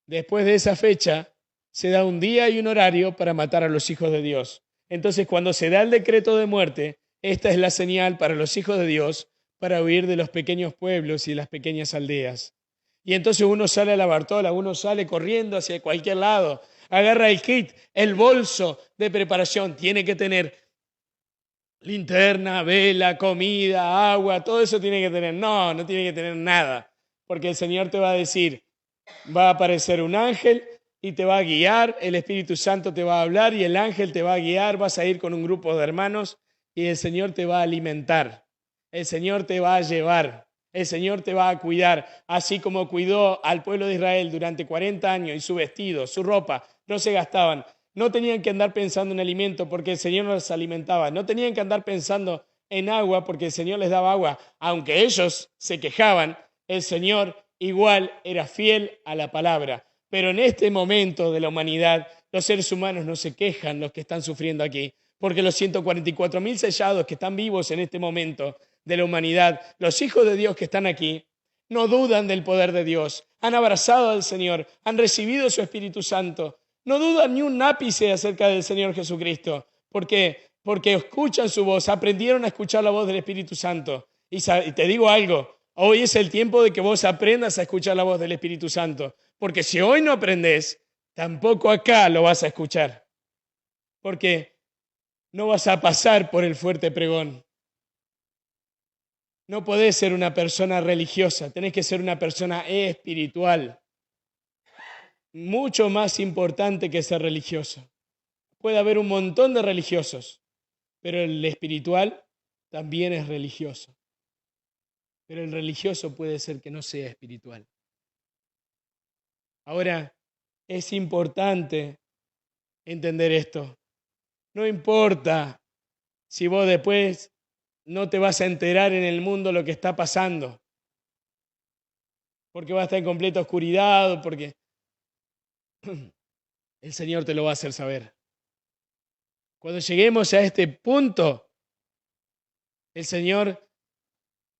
después de esa fecha, se da un día y un horario para matar a los hijos de Dios. Entonces, cuando se da el decreto de muerte, esta es la señal para los hijos de Dios para huir de los pequeños pueblos y las pequeñas aldeas. Y entonces uno sale a la Bartola, uno sale corriendo hacia cualquier lado, agarra el kit, el bolso de preparación, tiene que tener linterna, vela, comida, agua, todo eso tiene que tener. No, no tiene que tener nada, porque el Señor te va a decir, va a aparecer un ángel y te va a guiar, el Espíritu Santo te va a hablar y el ángel te va a guiar, vas a ir con un grupo de hermanos y el Señor te va a alimentar, el Señor te va a llevar, el Señor te va a cuidar, así como cuidó al pueblo de Israel durante 40 años y su vestido, su ropa, no se gastaban. No tenían que andar pensando en alimento porque el Señor los alimentaba. No tenían que andar pensando en agua porque el Señor les daba agua. Aunque ellos se quejaban, el Señor igual era fiel a la palabra. Pero en este momento de la humanidad, los seres humanos no se quejan, los que están sufriendo aquí, porque los 144.000 sellados que están vivos en este momento de la humanidad, los hijos de Dios que están aquí, no dudan del poder de Dios, han abrazado al Señor, han recibido su Espíritu Santo, no dudan ni un ápice acerca del Señor Jesucristo. ¿Por qué? Porque escuchan su voz, aprendieron a escuchar la voz del Espíritu Santo. Y te digo algo, hoy es el tiempo de que vos aprendas a escuchar la voz del Espíritu Santo. Porque si hoy no aprendes, tampoco acá lo vas a escuchar. Porque no vas a pasar por el fuerte pregón. No podés ser una persona religiosa, tenés que ser una persona espiritual. Mucho más importante que ser religioso. Puede haber un montón de religiosos, pero el espiritual también es religioso. Pero el religioso puede ser que no sea espiritual. Ahora, es importante entender esto. No importa si vos después no te vas a enterar en el mundo lo que está pasando, porque va a estar en completa oscuridad o porque el Señor te lo va a hacer saber. Cuando lleguemos a este punto, el Señor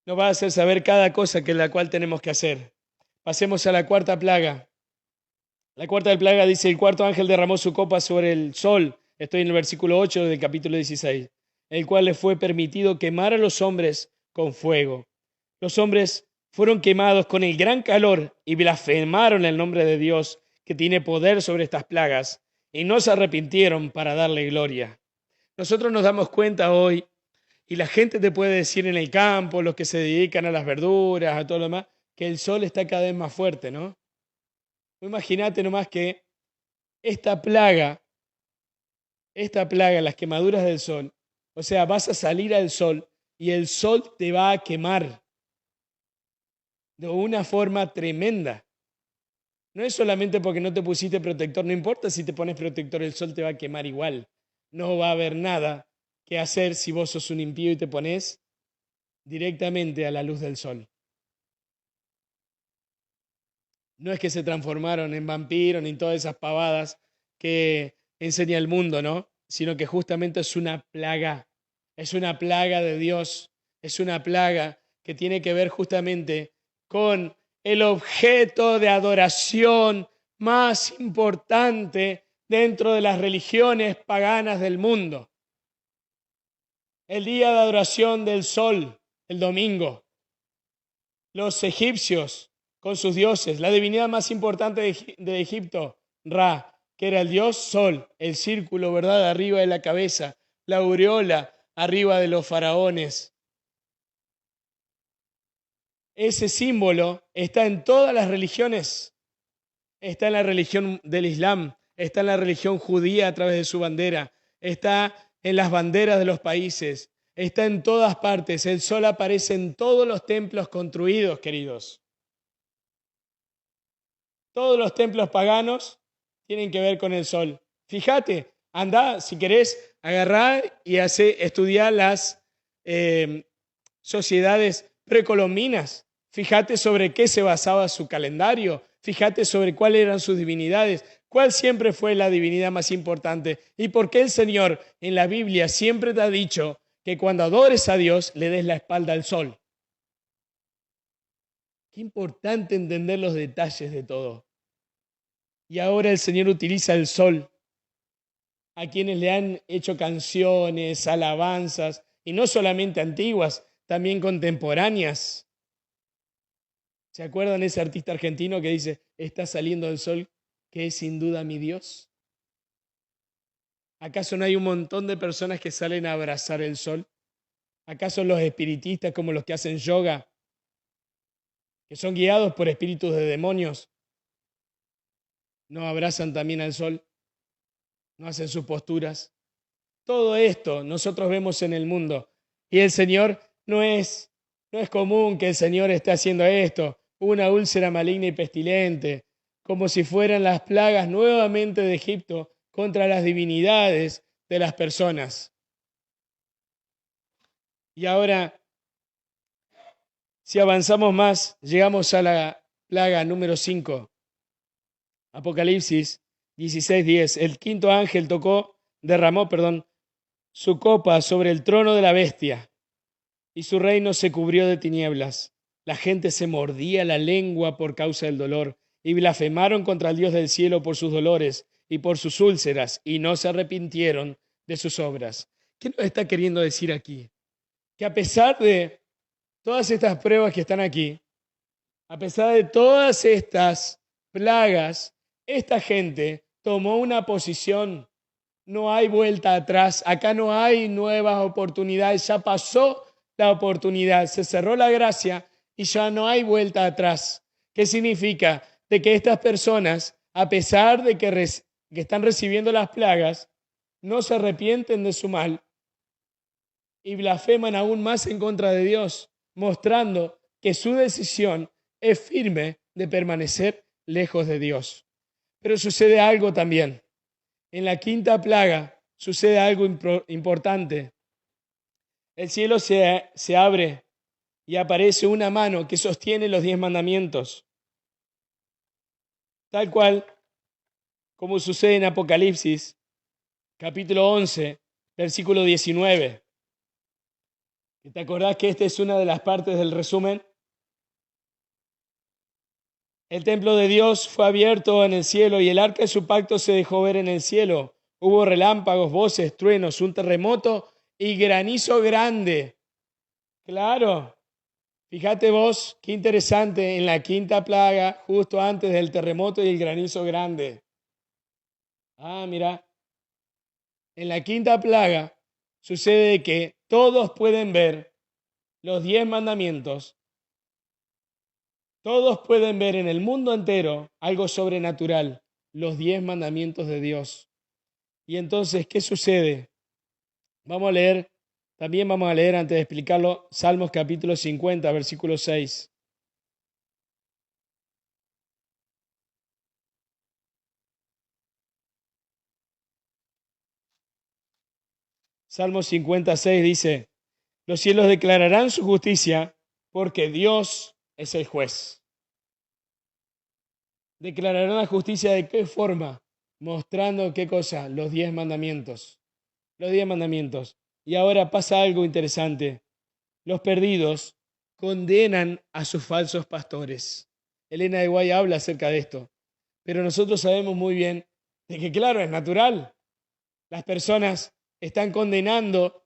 nos va a hacer saber cada cosa que la cual tenemos que hacer. Pasemos a la cuarta plaga. La cuarta plaga dice, el cuarto ángel derramó su copa sobre el sol. Estoy en el versículo 8 del capítulo 16, el cual le fue permitido quemar a los hombres con fuego. Los hombres fueron quemados con el gran calor y blasfemaron el nombre de Dios, que tiene poder sobre estas plagas, y no se arrepintieron para darle gloria. Nosotros nos damos cuenta hoy, y la gente te puede decir en el campo, los que se dedican a las verduras, a todo lo demás, que el sol está cada vez más fuerte, ¿no? Imagínate nomás que esta plaga, las quemaduras del sol, o sea, vas a salir al sol y el sol te va a quemar de una forma tremenda. No es solamente porque no te pusiste protector, no importa si te pones protector, el sol te va a quemar igual. No va a haber nada que hacer si vos sos un impío y te pones directamente a la luz del sol. No es que se transformaron en vampiros ni en todas esas pavadas que enseña el mundo, ¿no? Sino que justamente es una plaga de Dios, es una plaga que tiene que ver justamente con el objeto de adoración más importante dentro de las religiones paganas del mundo. El día de adoración del sol, el domingo. Los egipcios con sus dioses, la divinidad más importante de Egipto, Ra, que era el dios sol, el círculo, ¿verdad?, arriba de la cabeza, la aureola arriba de los faraones. Ese símbolo está en todas las religiones. Está en la religión del Islam, está en la religión judía a través de su bandera, está en las banderas de los países, está en todas partes. El sol aparece en todos los templos construidos, queridos. Todos los templos paganos tienen que ver con el sol. Fíjate, anda, si querés, agarrar y estudiar las sociedades precolombinas. Fíjate sobre qué se basaba su calendario. Fíjate sobre cuáles eran sus divinidades. ¿Cuál siempre fue la divinidad más importante? ¿Y por qué el Señor en la Biblia siempre te ha dicho que cuando adores a Dios le des la espalda al sol? Qué importante entender los detalles de todo. Y ahora el Señor utiliza el sol a quienes le han hecho canciones, alabanzas, y no solamente antiguas, también contemporáneas. ¿Se acuerdan ese artista argentino que dice, está saliendo el sol, que es sin duda mi Dios? ¿Acaso no hay un montón de personas que salen a abrazar el sol? ¿Acaso los espiritistas como los que hacen yoga, que son guiados por espíritus de demonios, no abrazan también al sol? ¿No hacen sus posturas? Todo esto nosotros vemos en el mundo. Y el Señor no es común que el Señor esté haciendo esto, una úlcera maligna y pestilente, como si fueran las plagas nuevamente de Egipto contra las divinidades de las personas. Y ahora, si avanzamos más, llegamos a la plaga número 5. Apocalipsis 16:10. El quinto ángel derramó, su copa sobre el trono de la bestia, y su reino se cubrió de tinieblas. La gente se mordía la lengua por causa del dolor, y blasfemaron contra el Dios del cielo por sus dolores y por sus úlceras, y no se arrepintieron de sus obras. ¿Qué nos está queriendo decir aquí? Que a pesar de todas estas pruebas que están aquí, a pesar de todas estas plagas, esta gente tomó una posición. No hay vuelta atrás. Acá no hay nuevas oportunidades. Ya pasó la oportunidad. Se cerró la gracia y ya no hay vuelta atrás. ¿Qué significa? De que estas personas, a pesar de que están recibiendo las plagas, no se arrepienten de su mal y blasfeman aún más en contra de Dios, mostrando que su decisión es firme de permanecer lejos de Dios. Pero sucede algo también. En la quinta plaga sucede algo importante. El cielo se abre y aparece una mano que sostiene los 10 mandamientos. Tal cual como sucede en Apocalipsis, capítulo 11, versículo 19. ¿Te acordás que esta es una de las partes del resumen? El templo de Dios fue abierto en el cielo y el arca de su pacto se dejó ver en el cielo. Hubo relámpagos, voces, truenos, un terremoto y granizo grande. Claro, fíjate vos, qué interesante, en la quinta plaga, justo antes del terremoto y el granizo grande. Ah, mira, en la quinta plaga sucede que todos pueden ver los 10 mandamientos. Todos pueden ver en el mundo entero algo sobrenatural, los 10 mandamientos de Dios. Y entonces, ¿qué sucede? También vamos a leer antes de explicarlo, Salmos capítulo 50, versículo 6. Salmo 56 dice, los cielos declararán su justicia porque Dios es el juez. Declararán la justicia de qué forma, mostrando qué cosa, los 10 mandamientos. Los 10 mandamientos. Y ahora pasa algo interesante. Los perdidos condenan a sus falsos pastores. Elena de Guay habla acerca de esto. Pero nosotros sabemos muy bien de que, claro, es natural. Las personas están condenando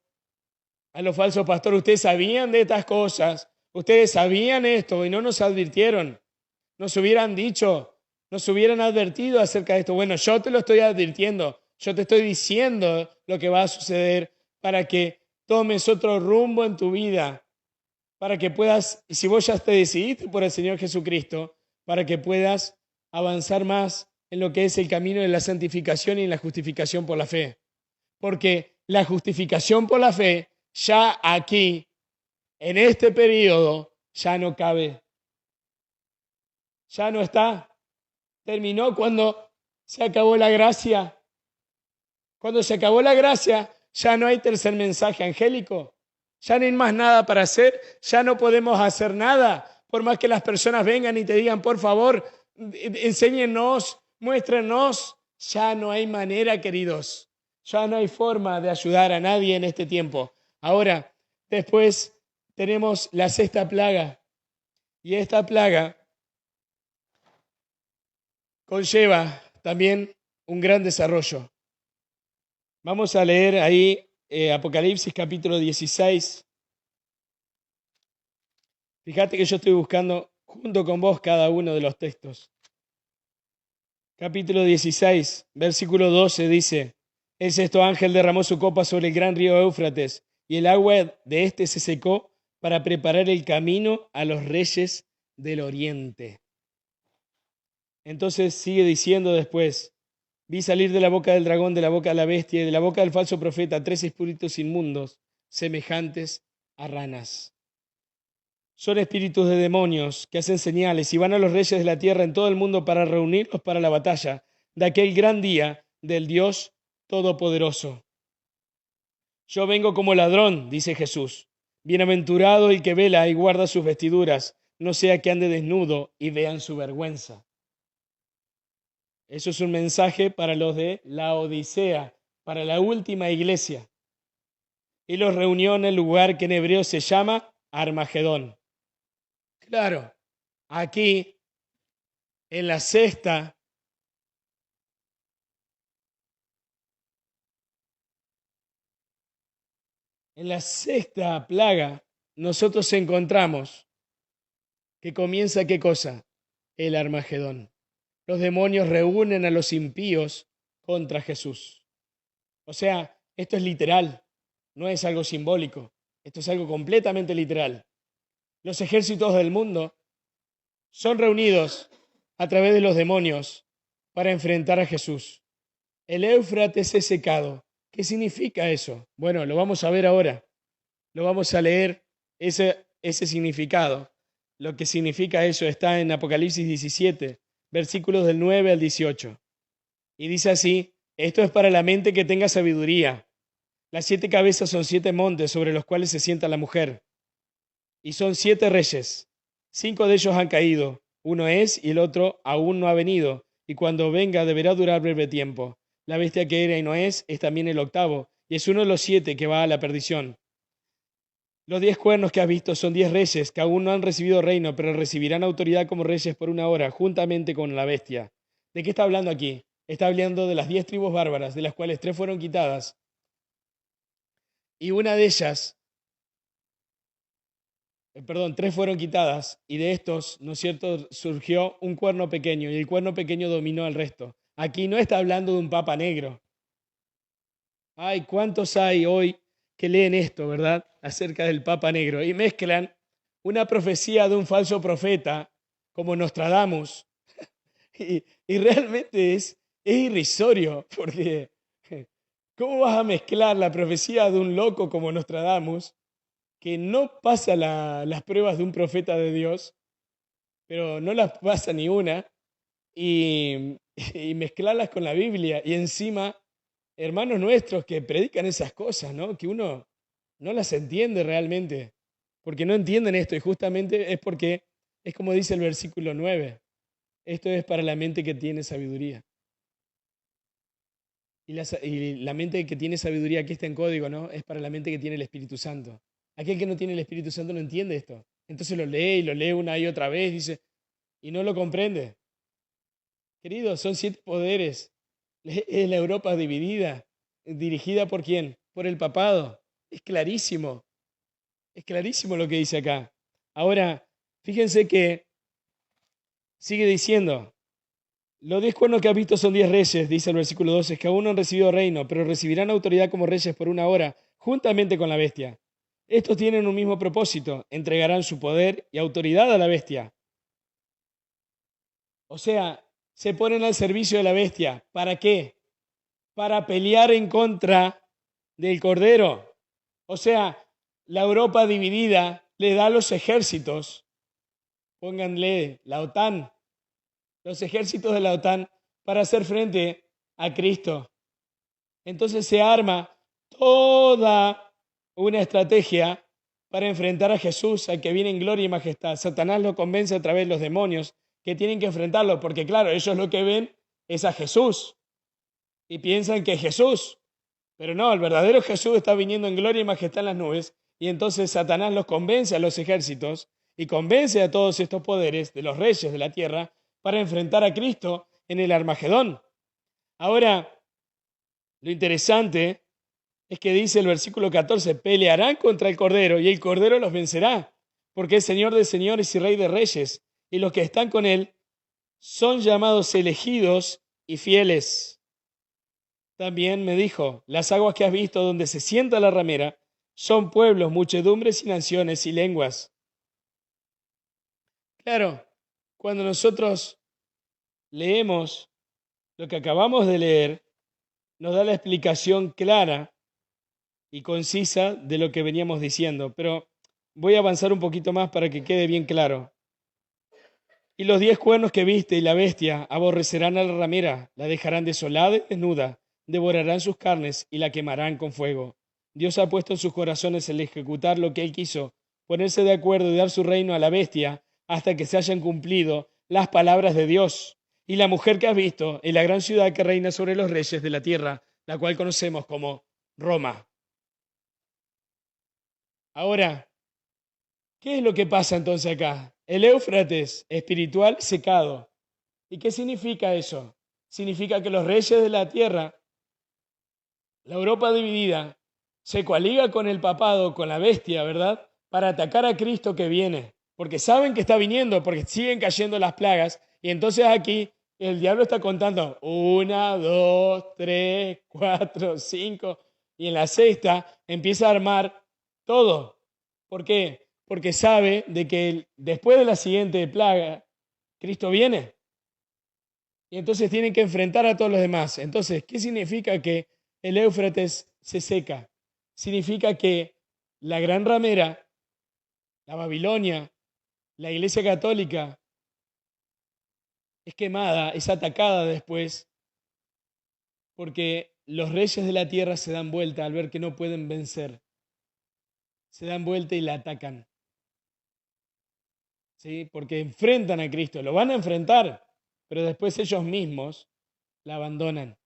a los falsos pastores. Ustedes sabían de estas cosas. Ustedes sabían esto y no nos advirtieron. Nos hubieran dicho, nos hubieran advertido acerca de esto. Bueno, yo te lo estoy advirtiendo. Yo te estoy diciendo lo que va a suceder para que tomes otro rumbo en tu vida, para que puedas, y si vos ya te decidiste por el Señor Jesucristo, para que puedas avanzar más en lo que es el camino de la santificación y en la justificación por la fe. Porque la justificación por la fe, ya aquí, en este periodo, ya no cabe. Ya no está. Terminó cuando se acabó la gracia. Cuando se acabó la gracia, ya no hay tercer mensaje angélico. Ya no hay más nada para hacer. Ya no podemos hacer nada. Por más que las personas vengan y te digan, por favor, enséñenos, muéstrenos. Ya no hay manera, queridos. Ya no hay forma de ayudar a nadie en este tiempo. Ahora, después tenemos la sexta plaga. Y esta plaga conlleva también un gran desarrollo. Vamos a leer ahí Apocalipsis capítulo 16. Fíjate que yo estoy buscando junto con vos cada uno de los textos. Capítulo 16, versículo 12 dice, el sexto ángel derramó su copa sobre el gran río Éufrates, y el agua de éste se secó para preparar el camino a los reyes del oriente. Entonces sigue diciendo después, vi salir de la boca del dragón, de la boca de la bestia y de la boca del falso profeta 3 espíritus inmundos, semejantes a ranas. Son espíritus de demonios que hacen señales y van a los reyes de la tierra en todo el mundo para reunirlos para la batalla de aquel gran día del Dios Todopoderoso. Yo vengo como ladrón, dice Jesús. Bienaventurado el que vela y guarda sus vestiduras, no sea que ande desnudo y vean su vergüenza. Eso es un mensaje para los de la Odisea, para la última iglesia. Y los reunió en el lugar que en hebreo se llama Armagedón. Claro, aquí en la sexta plaga, nosotros encontramos que comienza ¿qué cosa? El Armagedón. Los demonios reúnen a los impíos contra Jesús. O sea, esto es literal, no es algo simbólico, esto es algo completamente literal. Los ejércitos del mundo son reunidos a través de los demonios para enfrentar a Jesús. El Éufrates es secado. ¿Qué significa eso? Bueno, lo vamos a ver ahora. Lo vamos a leer ese significado. Lo que significa eso está en Apocalipsis 17, versículos del 9 al 18. Y dice así, esto es para la mente que tenga sabiduría. Las 7 cabezas son 7 montes sobre los cuales se sienta la mujer. Y son 7 reyes. 5 de ellos han caído. Uno es y el otro aún no ha venido. Y cuando venga deberá durar breve tiempo. La bestia que era y no es también el octavo. Y es uno de los 7 que va a la perdición. Los 10 cuernos que has visto son 10 reyes que aún no han recibido reino, pero recibirán autoridad como reyes por una hora, juntamente con la bestia. ¿De qué está hablando aquí? Está hablando de las 10 tribus bárbaras, de las cuales 3 fueron quitadas. Y una de ellas, 3 fueron quitadas, y de estos, ¿no es cierto?, surgió un cuerno pequeño, y el cuerno pequeño dominó al resto. Aquí no está hablando de un papa negro. Ay, ¿cuántos hay hoy que leen esto, verdad? Acerca del Papa Negro y mezclan una profecía de un falso profeta como Nostradamus y realmente es irrisorio porque ¿cómo vas a mezclar la profecía de un loco como Nostradamus que no pasa las pruebas de un profeta de Dios, pero no las pasa ni una y mezclarlas con la Biblia y encima hermanos nuestros que predican esas cosas, ¿no? Que uno no las entiende realmente, porque no entienden esto y justamente es porque es como dice el versículo 9. Esto es para la mente que tiene sabiduría. Y la mente que tiene sabiduría, aquí está en código, ¿no? Es para la mente que tiene el Espíritu Santo. Aquel que no tiene el Espíritu Santo no entiende esto. Entonces lo lee y lo lee una y otra vez, dice, y no lo comprende. Queridos, son 7 poderes. Es la Europa dividida. ¿Dirigida por quién? Por el papado. Es clarísimo. Es clarísimo lo que dice acá. Ahora, fíjense que sigue diciendo, los 10 cuernos que has visto son 10 reyes, dice el versículo 12, que aún no han recibido reino, pero recibirán autoridad como reyes por una hora, juntamente con la bestia. Estos tienen un mismo propósito, entregarán su poder y autoridad a la bestia. O sea, se ponen al servicio de la bestia. ¿Para qué? Para pelear en contra del Cordero. O sea, la Europa dividida le da a los ejércitos, pónganle la OTAN, los ejércitos de la OTAN para hacer frente a Cristo. Entonces se arma toda una estrategia para enfrentar a Jesús, al que viene en gloria y majestad. Satanás lo convence a través de los demonios que tienen que enfrentarlo, porque claro, ellos lo que ven es a Jesús y piensan que es Jesús. Pero no, el verdadero Jesús está viniendo en gloria y majestad en las nubes, y entonces Satanás los convence a los ejércitos y convence a todos estos poderes de los reyes de la tierra para enfrentar a Cristo en el Armagedón. Ahora, lo interesante es que dice el versículo 14, pelearán contra el Cordero y el Cordero los vencerá, porque es Señor de señores y Rey de reyes, y los que están con él son llamados elegidos y fieles. También me dijo, las aguas que has visto donde se sienta la ramera son pueblos, muchedumbres y naciones y lenguas. Claro, cuando nosotros leemos lo que acabamos de leer, nos da la explicación clara y concisa de lo que veníamos diciendo, pero voy a avanzar un poquito más para que quede bien claro. Y los 10 cuernos que viste y la bestia aborrecerán a la ramera, la dejarán desolada y desnuda, devorarán sus carnes y la quemarán con fuego. Dios ha puesto en sus corazones el ejecutar lo que Él quiso, ponerse de acuerdo y dar su reino a la bestia hasta que se hayan cumplido las palabras de Dios. Y la mujer que has visto es la gran ciudad que reina sobre los reyes de la tierra, la cual conocemos como Roma. Ahora, ¿qué es lo que pasa entonces acá? El Éufrates espiritual secado. ¿Y qué significa eso? Significa que los reyes de la tierra, la Europa dividida, se coaliga con el papado, con la bestia, ¿verdad? Para atacar a Cristo que viene. Porque saben que está viniendo, porque siguen cayendo las plagas. Y entonces aquí el diablo está contando 1, 2, 3, 4, 5. Y en la sexta empieza a armar todo. ¿Por qué? Porque sabe de que después de la siguiente plaga, Cristo viene. Y entonces tienen que enfrentar a todos los demás. Entonces, ¿qué significa que el Éufrates se seca? Significa que la gran ramera, la Babilonia, la Iglesia Católica, es quemada, es atacada después, porque los reyes de la tierra se dan vuelta al ver que no pueden vencer. Se dan vuelta y la atacan. ¿Sí? Porque enfrentan a Cristo, lo van a enfrentar, pero después ellos mismos la abandonan.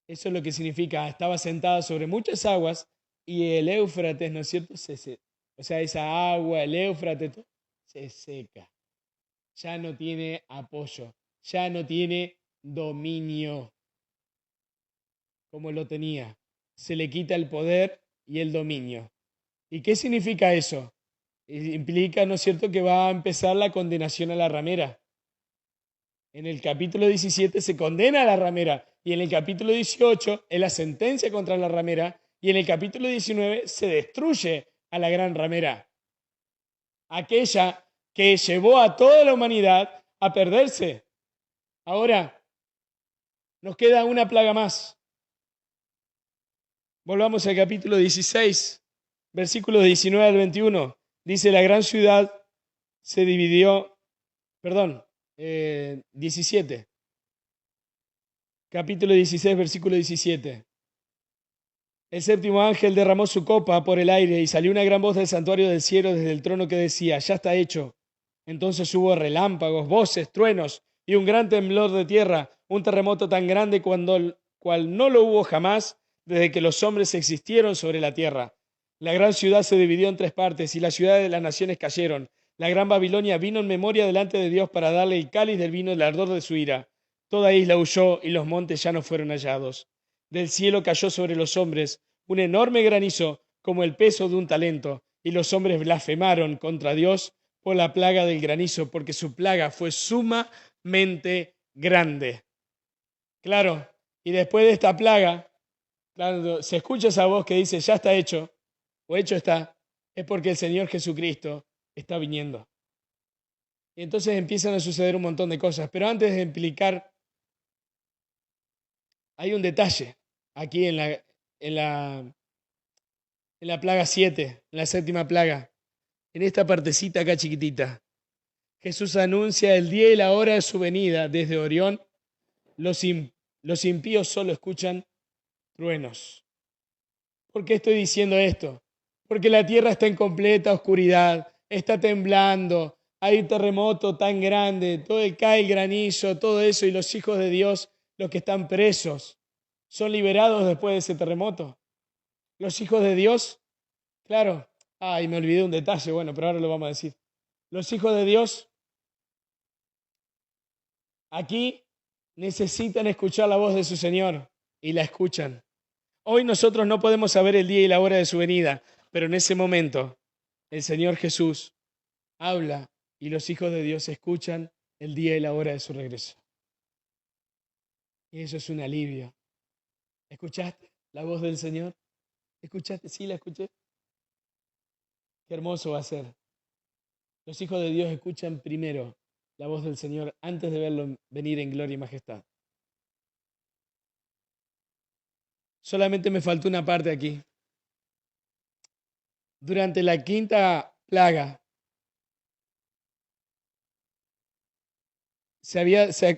Eso es lo que significa, estaba sentada sobre muchas aguas y el Éufrates, ¿no es cierto? O sea, esa agua, el Éufrates, se seca. Ya no tiene apoyo, ya no tiene dominio como lo tenía. Se le quita el poder y el dominio. ¿Y qué significa eso? Implica, ¿no es cierto?, que va a empezar la condenación a la ramera. En el capítulo 17 se condena a la ramera y en el capítulo 18 es la sentencia contra la ramera y en el capítulo 19 se destruye a la gran ramera. Aquella que llevó a toda la humanidad a perderse. Ahora, nos queda una plaga más. Volvamos al capítulo 16, versículos 19 al 21. Dice, la gran ciudad se dividió, 17. Capítulo 16, versículo 17. El séptimo ángel derramó su copa por el aire y salió una gran voz del santuario del cielo desde el trono que decía, ya está hecho. Entonces hubo relámpagos, voces, truenos y un gran temblor de tierra, un terremoto tan grande cual no lo hubo jamás desde que los hombres existieron sobre la tierra. La gran ciudad se dividió en tres partes y las ciudades de las naciones cayeron. La gran Babilonia vino en memoria delante de Dios para darle el cáliz del vino del ardor de su ira. Toda isla huyó y los montes ya no fueron hallados. Del cielo cayó sobre los hombres un enorme granizo como el peso de un talento, y los hombres blasfemaron contra Dios por la plaga del granizo, porque su plaga fue sumamente grande. Claro, y después de esta plaga, claro, se escucha esa voz que dice, ya está hecho, o hecho está, es porque el Señor Jesucristo está viniendo. Y entonces empiezan a suceder un montón de cosas. Pero antes de explicar, hay un detalle aquí en la, en la plaga 7, en la séptima plaga, en esta partecita acá chiquitita. Jesús anuncia el día y la hora de su venida desde Orión. Los, los impíos solo escuchan truenos. ¿Por qué estoy diciendo esto? Porque la tierra está en completa oscuridad, está temblando, hay un terremoto tan grande, cae el granizo, todo eso, y los hijos de Dios, los que están presos, son liberados después de ese terremoto. Los hijos de Dios, claro, ay, me olvidé un detalle, bueno, pero ahora lo vamos a decir. Los hijos de Dios aquí necesitan escuchar la voz de su Señor y la escuchan. Hoy nosotros no podemos saber el día y la hora de su venida, pero en ese momento el Señor Jesús habla y los hijos de Dios escuchan el día y la hora de su regreso. Y eso es un alivio. ¿Escuchaste la voz del Señor? ¿Escuchaste? Sí, la escuché. Qué hermoso va a ser. Los hijos de Dios escuchan primero la voz del Señor antes de verlo venir en gloria y majestad. Solamente me faltó una parte aquí. Durante la quinta plaga,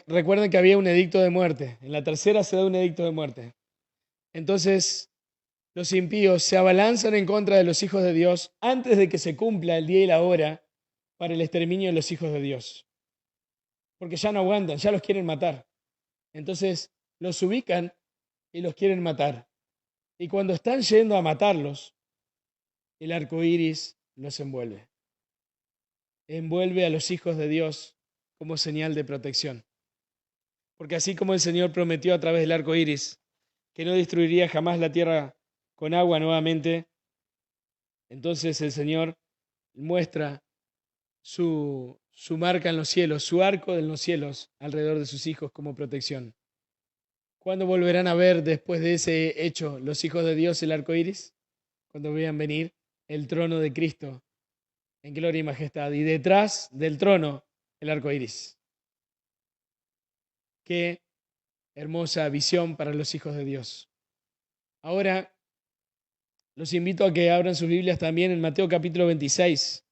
recuerden que había un edicto de muerte. En la tercera se da un edicto de muerte. Entonces, los impíos se abalanzan en contra de los hijos de Dios antes de que se cumpla el día y la hora para el exterminio de los hijos de Dios. Porque ya no aguantan, ya los quieren matar. Entonces, los ubican y los quieren matar. Y cuando están yendo a matarlos, el arco iris los envuelve. Envuelve a los hijos de Dios como señal de protección. Porque así como el Señor prometió a través del arco iris que no destruiría jamás la tierra con agua nuevamente, entonces el Señor muestra su marca en los cielos, su arco en los cielos alrededor de sus hijos como protección. ¿Cuándo volverán a ver después de ese hecho los hijos de Dios el arco iris? Cuando vean venir el trono de Cristo en gloria y majestad, y detrás del trono el arco iris. Qué hermosa visión para los hijos de Dios. Ahora los invito a que abran sus Biblias también en Mateo capítulo 26.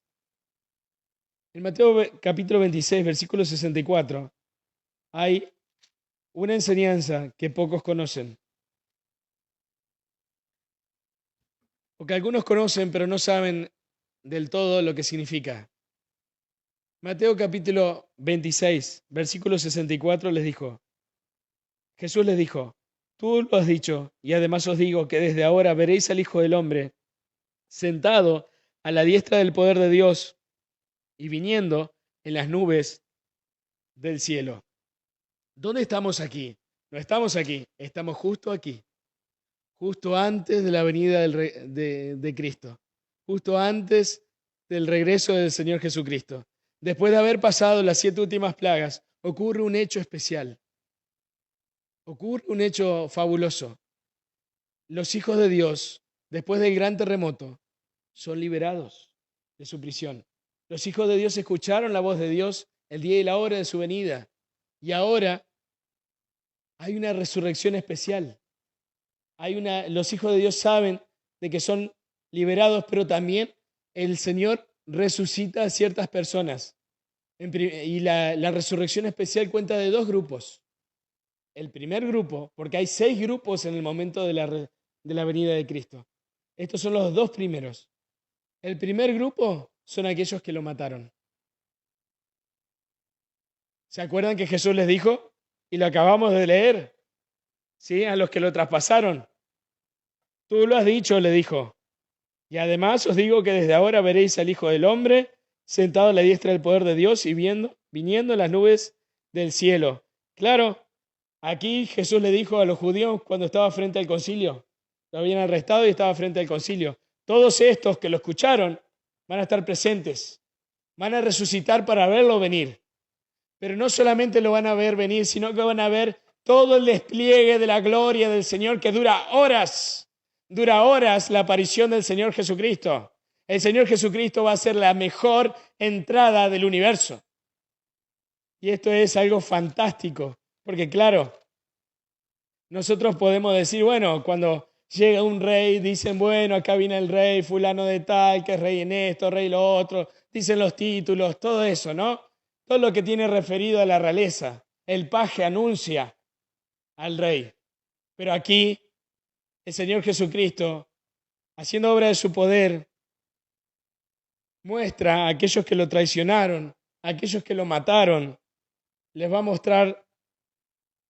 En Mateo capítulo 26, versículo 64, hay una enseñanza que pocos conocen, o que algunos conocen pero no saben del todo lo que significa. Mateo capítulo 26, versículo 64 les dijo, Jesús les dijo, tú lo has dicho, y además os digo que desde ahora veréis al Hijo del Hombre sentado a la diestra del poder de Dios y viniendo en las nubes del cielo. ¿Dónde estamos aquí? No estamos aquí, estamos justo aquí, justo antes de la venida de Cristo, justo antes del regreso del Señor Jesucristo. Después de haber pasado las 7 últimas plagas, ocurre un hecho especial, ocurre un hecho fabuloso. Los hijos de Dios, después del gran terremoto, son liberados de su prisión. Los hijos de Dios escucharon la voz de Dios el día y la hora de su venida. Y ahora hay una resurrección especial. Los hijos de Dios saben de que son liberados, pero también el Señor resucita a ciertas personas. Y la resurrección especial cuenta de 2 grupos. El primer grupo, porque hay 6 grupos en el momento de la venida de Cristo. Estos son los 2 primeros. El primer grupo son aquellos que lo mataron. ¿Se acuerdan que Jesús les dijo? Y lo acabamos de leer, ¿sí? A los que lo traspasaron. Tú lo has dicho, le dijo. Y además os digo que desde ahora veréis al Hijo del Hombre sentado a la diestra del poder de Dios y viniendo en las nubes del cielo. Claro, aquí Jesús le dijo a los judíos cuando estaba frente al concilio. Lo habían arrestado y estaba frente al concilio. Todos estos que lo escucharon van a estar presentes. Van a resucitar para verlo venir. Pero no solamente lo van a ver venir, sino que van a ver todo el despliegue de la gloria del Señor que dura horas. Dura horas la aparición del Señor Jesucristo. El Señor Jesucristo va a ser la mejor entrada del universo. Y esto es algo fantástico, porque claro, nosotros podemos decir, bueno, cuando llega un rey, dicen, bueno, acá viene el rey fulano de tal, que es rey en esto, rey lo otro, dicen los títulos, todo eso, ¿no? Todo lo que tiene referido a la realeza. El paje anuncia al rey. Pero aquí, el Señor Jesucristo, haciendo obra de su poder, muestra a aquellos que lo traicionaron, a aquellos que lo mataron, les va a mostrar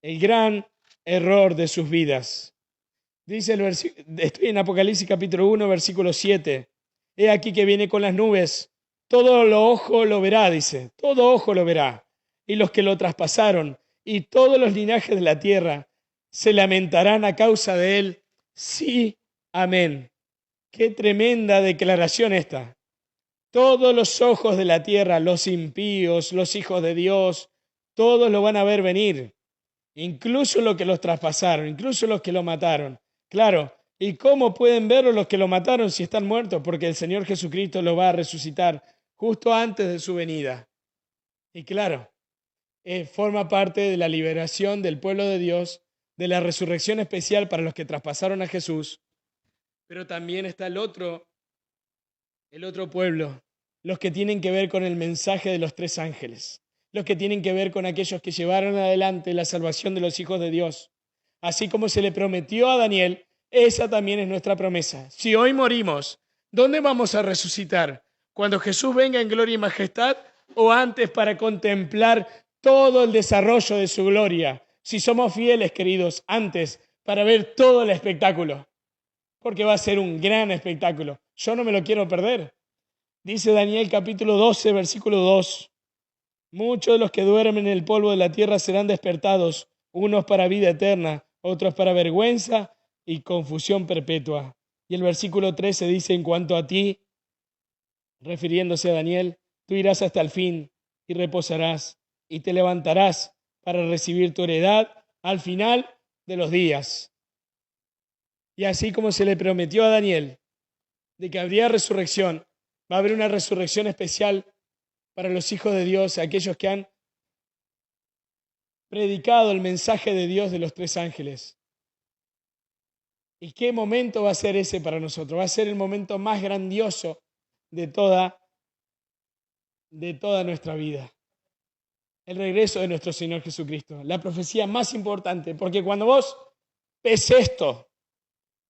el gran error de sus vidas. Dice el estoy en Apocalipsis capítulo 1, versículo 7. He aquí que viene con las nubes. Todo ojo lo verá, dice. Todo ojo lo verá. Y los que lo traspasaron y todos los linajes de la tierra se lamentarán a causa de él. Sí, amén. Qué tremenda declaración esta. Todos los ojos de la tierra, los impíos, los hijos de Dios, todos lo van a ver venir. Incluso los que los traspasaron, incluso los que lo mataron. Claro, ¿y cómo pueden verlo los que lo mataron si están muertos? Porque el Señor Jesucristo lo va a resucitar justo antes de su venida. Y claro, forma parte de la liberación del pueblo de Dios, de la resurrección especial para los que traspasaron a Jesús. Pero también está el otro pueblo, los que tienen que ver con el mensaje de los tres ángeles, los que tienen que ver con aquellos que llevaron adelante la salvación de los hijos de Dios. Así como se le prometió a Daniel, esa también es nuestra promesa. Si hoy morimos, ¿dónde vamos a resucitar? ¿Cuando Jesús venga en gloria y majestad o antes para contemplar todo el desarrollo de su gloria? Si somos fieles, queridos, antes para ver todo el espectáculo, porque va a ser un gran espectáculo. Yo no me lo quiero perder. Dice Daniel capítulo 12, versículo 2. Muchos de los que duermen en el polvo de la tierra serán despertados, unos para vida eterna, otros para vergüenza y confusión perpetua. Y el versículo 13 dice, en cuanto a ti, refiriéndose a Daniel, tú irás hasta el fin y reposarás y te levantarás para recibir tu heredad al final de los días. Y así como se le prometió a Daniel de que habría resurrección, va a haber una resurrección especial para los hijos de Dios, aquellos que han predicado el mensaje de Dios de los tres ángeles. ¿Y qué momento va a ser ese para nosotros? Va a ser el momento más grandioso de toda nuestra vida. El regreso de nuestro Señor Jesucristo. La profecía más importante, porque cuando vos ves esto,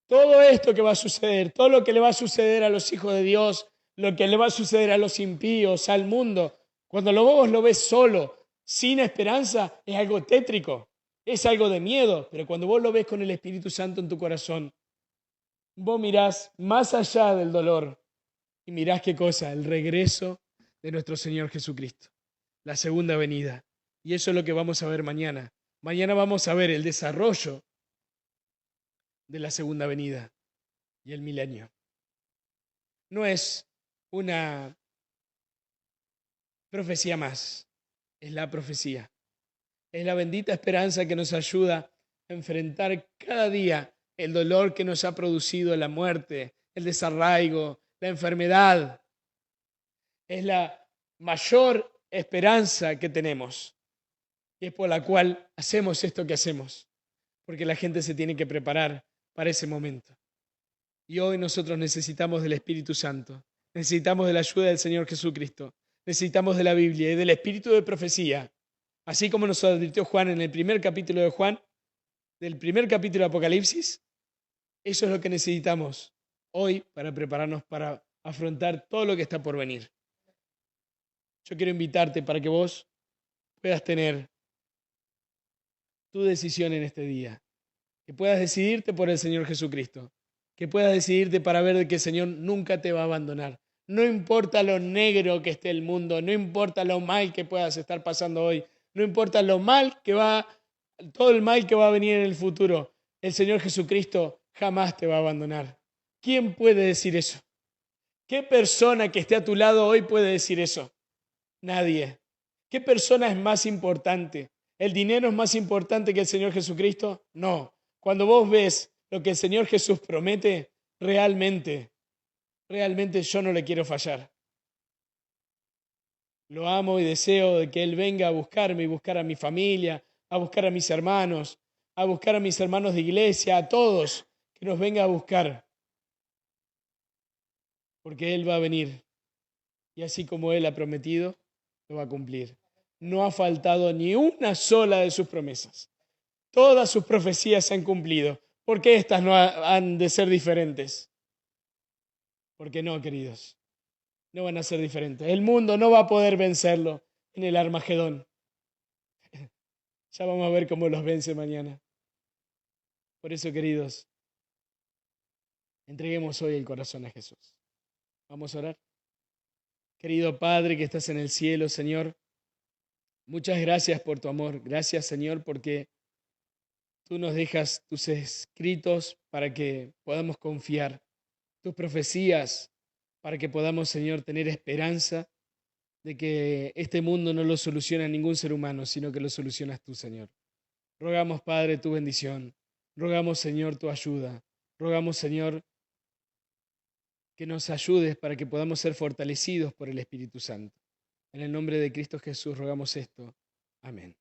todo esto que va a suceder, todo lo que le va a suceder a los hijos de Dios, lo que le va a suceder a los impíos, al mundo, cuando vos lo ves solo, sin esperanza, es algo tétrico, es algo de miedo, pero cuando vos lo ves con el Espíritu Santo en tu corazón, vos mirás más allá del dolor y mirás qué cosa, el regreso de nuestro Señor Jesucristo, la segunda venida. Y eso es lo que vamos a ver mañana. Mañana vamos a ver el desarrollo de la segunda venida y el milenio. No es una profecía más, es la profecía. Es la bendita esperanza que nos ayuda a enfrentar cada día el dolor que nos ha producido la muerte, el desarraigo, la enfermedad. Es la mayor esperanza que tenemos y es por la cual hacemos esto que hacemos, porque la gente se tiene que preparar para ese momento. Y hoy nosotros necesitamos del Espíritu Santo, necesitamos de la ayuda del Señor Jesucristo, necesitamos de la Biblia y del Espíritu de profecía, así como nos advirtió Juan en el primer capítulo de Juan, del primer capítulo de Apocalipsis. Eso es lo que necesitamos hoy para prepararnos para afrontar todo lo que está por venir. Yo quiero invitarte para que vos puedas tener tu decisión en este día, que puedas decidirte por el Señor Jesucristo, que puedas decidirte para ver que el Señor nunca te va a abandonar. No importa lo negro que esté el mundo, no importa lo mal que puedas estar pasando hoy, no importa lo mal que va, todo el mal que va a venir en el futuro, el Señor Jesucristo jamás te va a abandonar. ¿Quién puede decir eso? ¿Qué persona que esté a tu lado hoy puede decir eso? Nadie. ¿Qué persona es más importante? ¿El dinero es más importante que el Señor Jesucristo? No. Cuando vos ves lo que el Señor Jesús promete, realmente yo no le quiero fallar. Lo amo y deseo de que Él venga a buscarme y buscar a mi familia, a buscar a mis hermanos, a buscar a mis hermanos de iglesia, a todos, que nos venga a buscar, porque Él va a venir. Y así como Él ha prometido, lo va a cumplir. No ha faltado ni una sola de sus promesas. Todas sus profecías se han cumplido. ¿Por qué estas no han de ser diferentes? Porque no, queridos, no van a ser diferentes. El mundo no va a poder vencerlo en el Armagedón. Ya vamos a ver cómo los vence mañana. Por eso, queridos, entreguemos hoy el corazón a Jesús. Vamos a orar. Querido Padre que estás en el cielo, Señor, muchas gracias por tu amor. Gracias, Señor, porque tú nos dejas tus escritos para que podamos confiar, tus profecías para que podamos, Señor, tener esperanza de que este mundo no lo soluciona ningún ser humano, sino que lo solucionas tú, Señor. Rogamos, Padre, tu bendición. Rogamos, Señor, tu ayuda. Rogamos, Señor, que nos ayudes para que podamos ser fortalecidos por el Espíritu Santo. En el nombre de Cristo Jesús rogamos esto. Amén.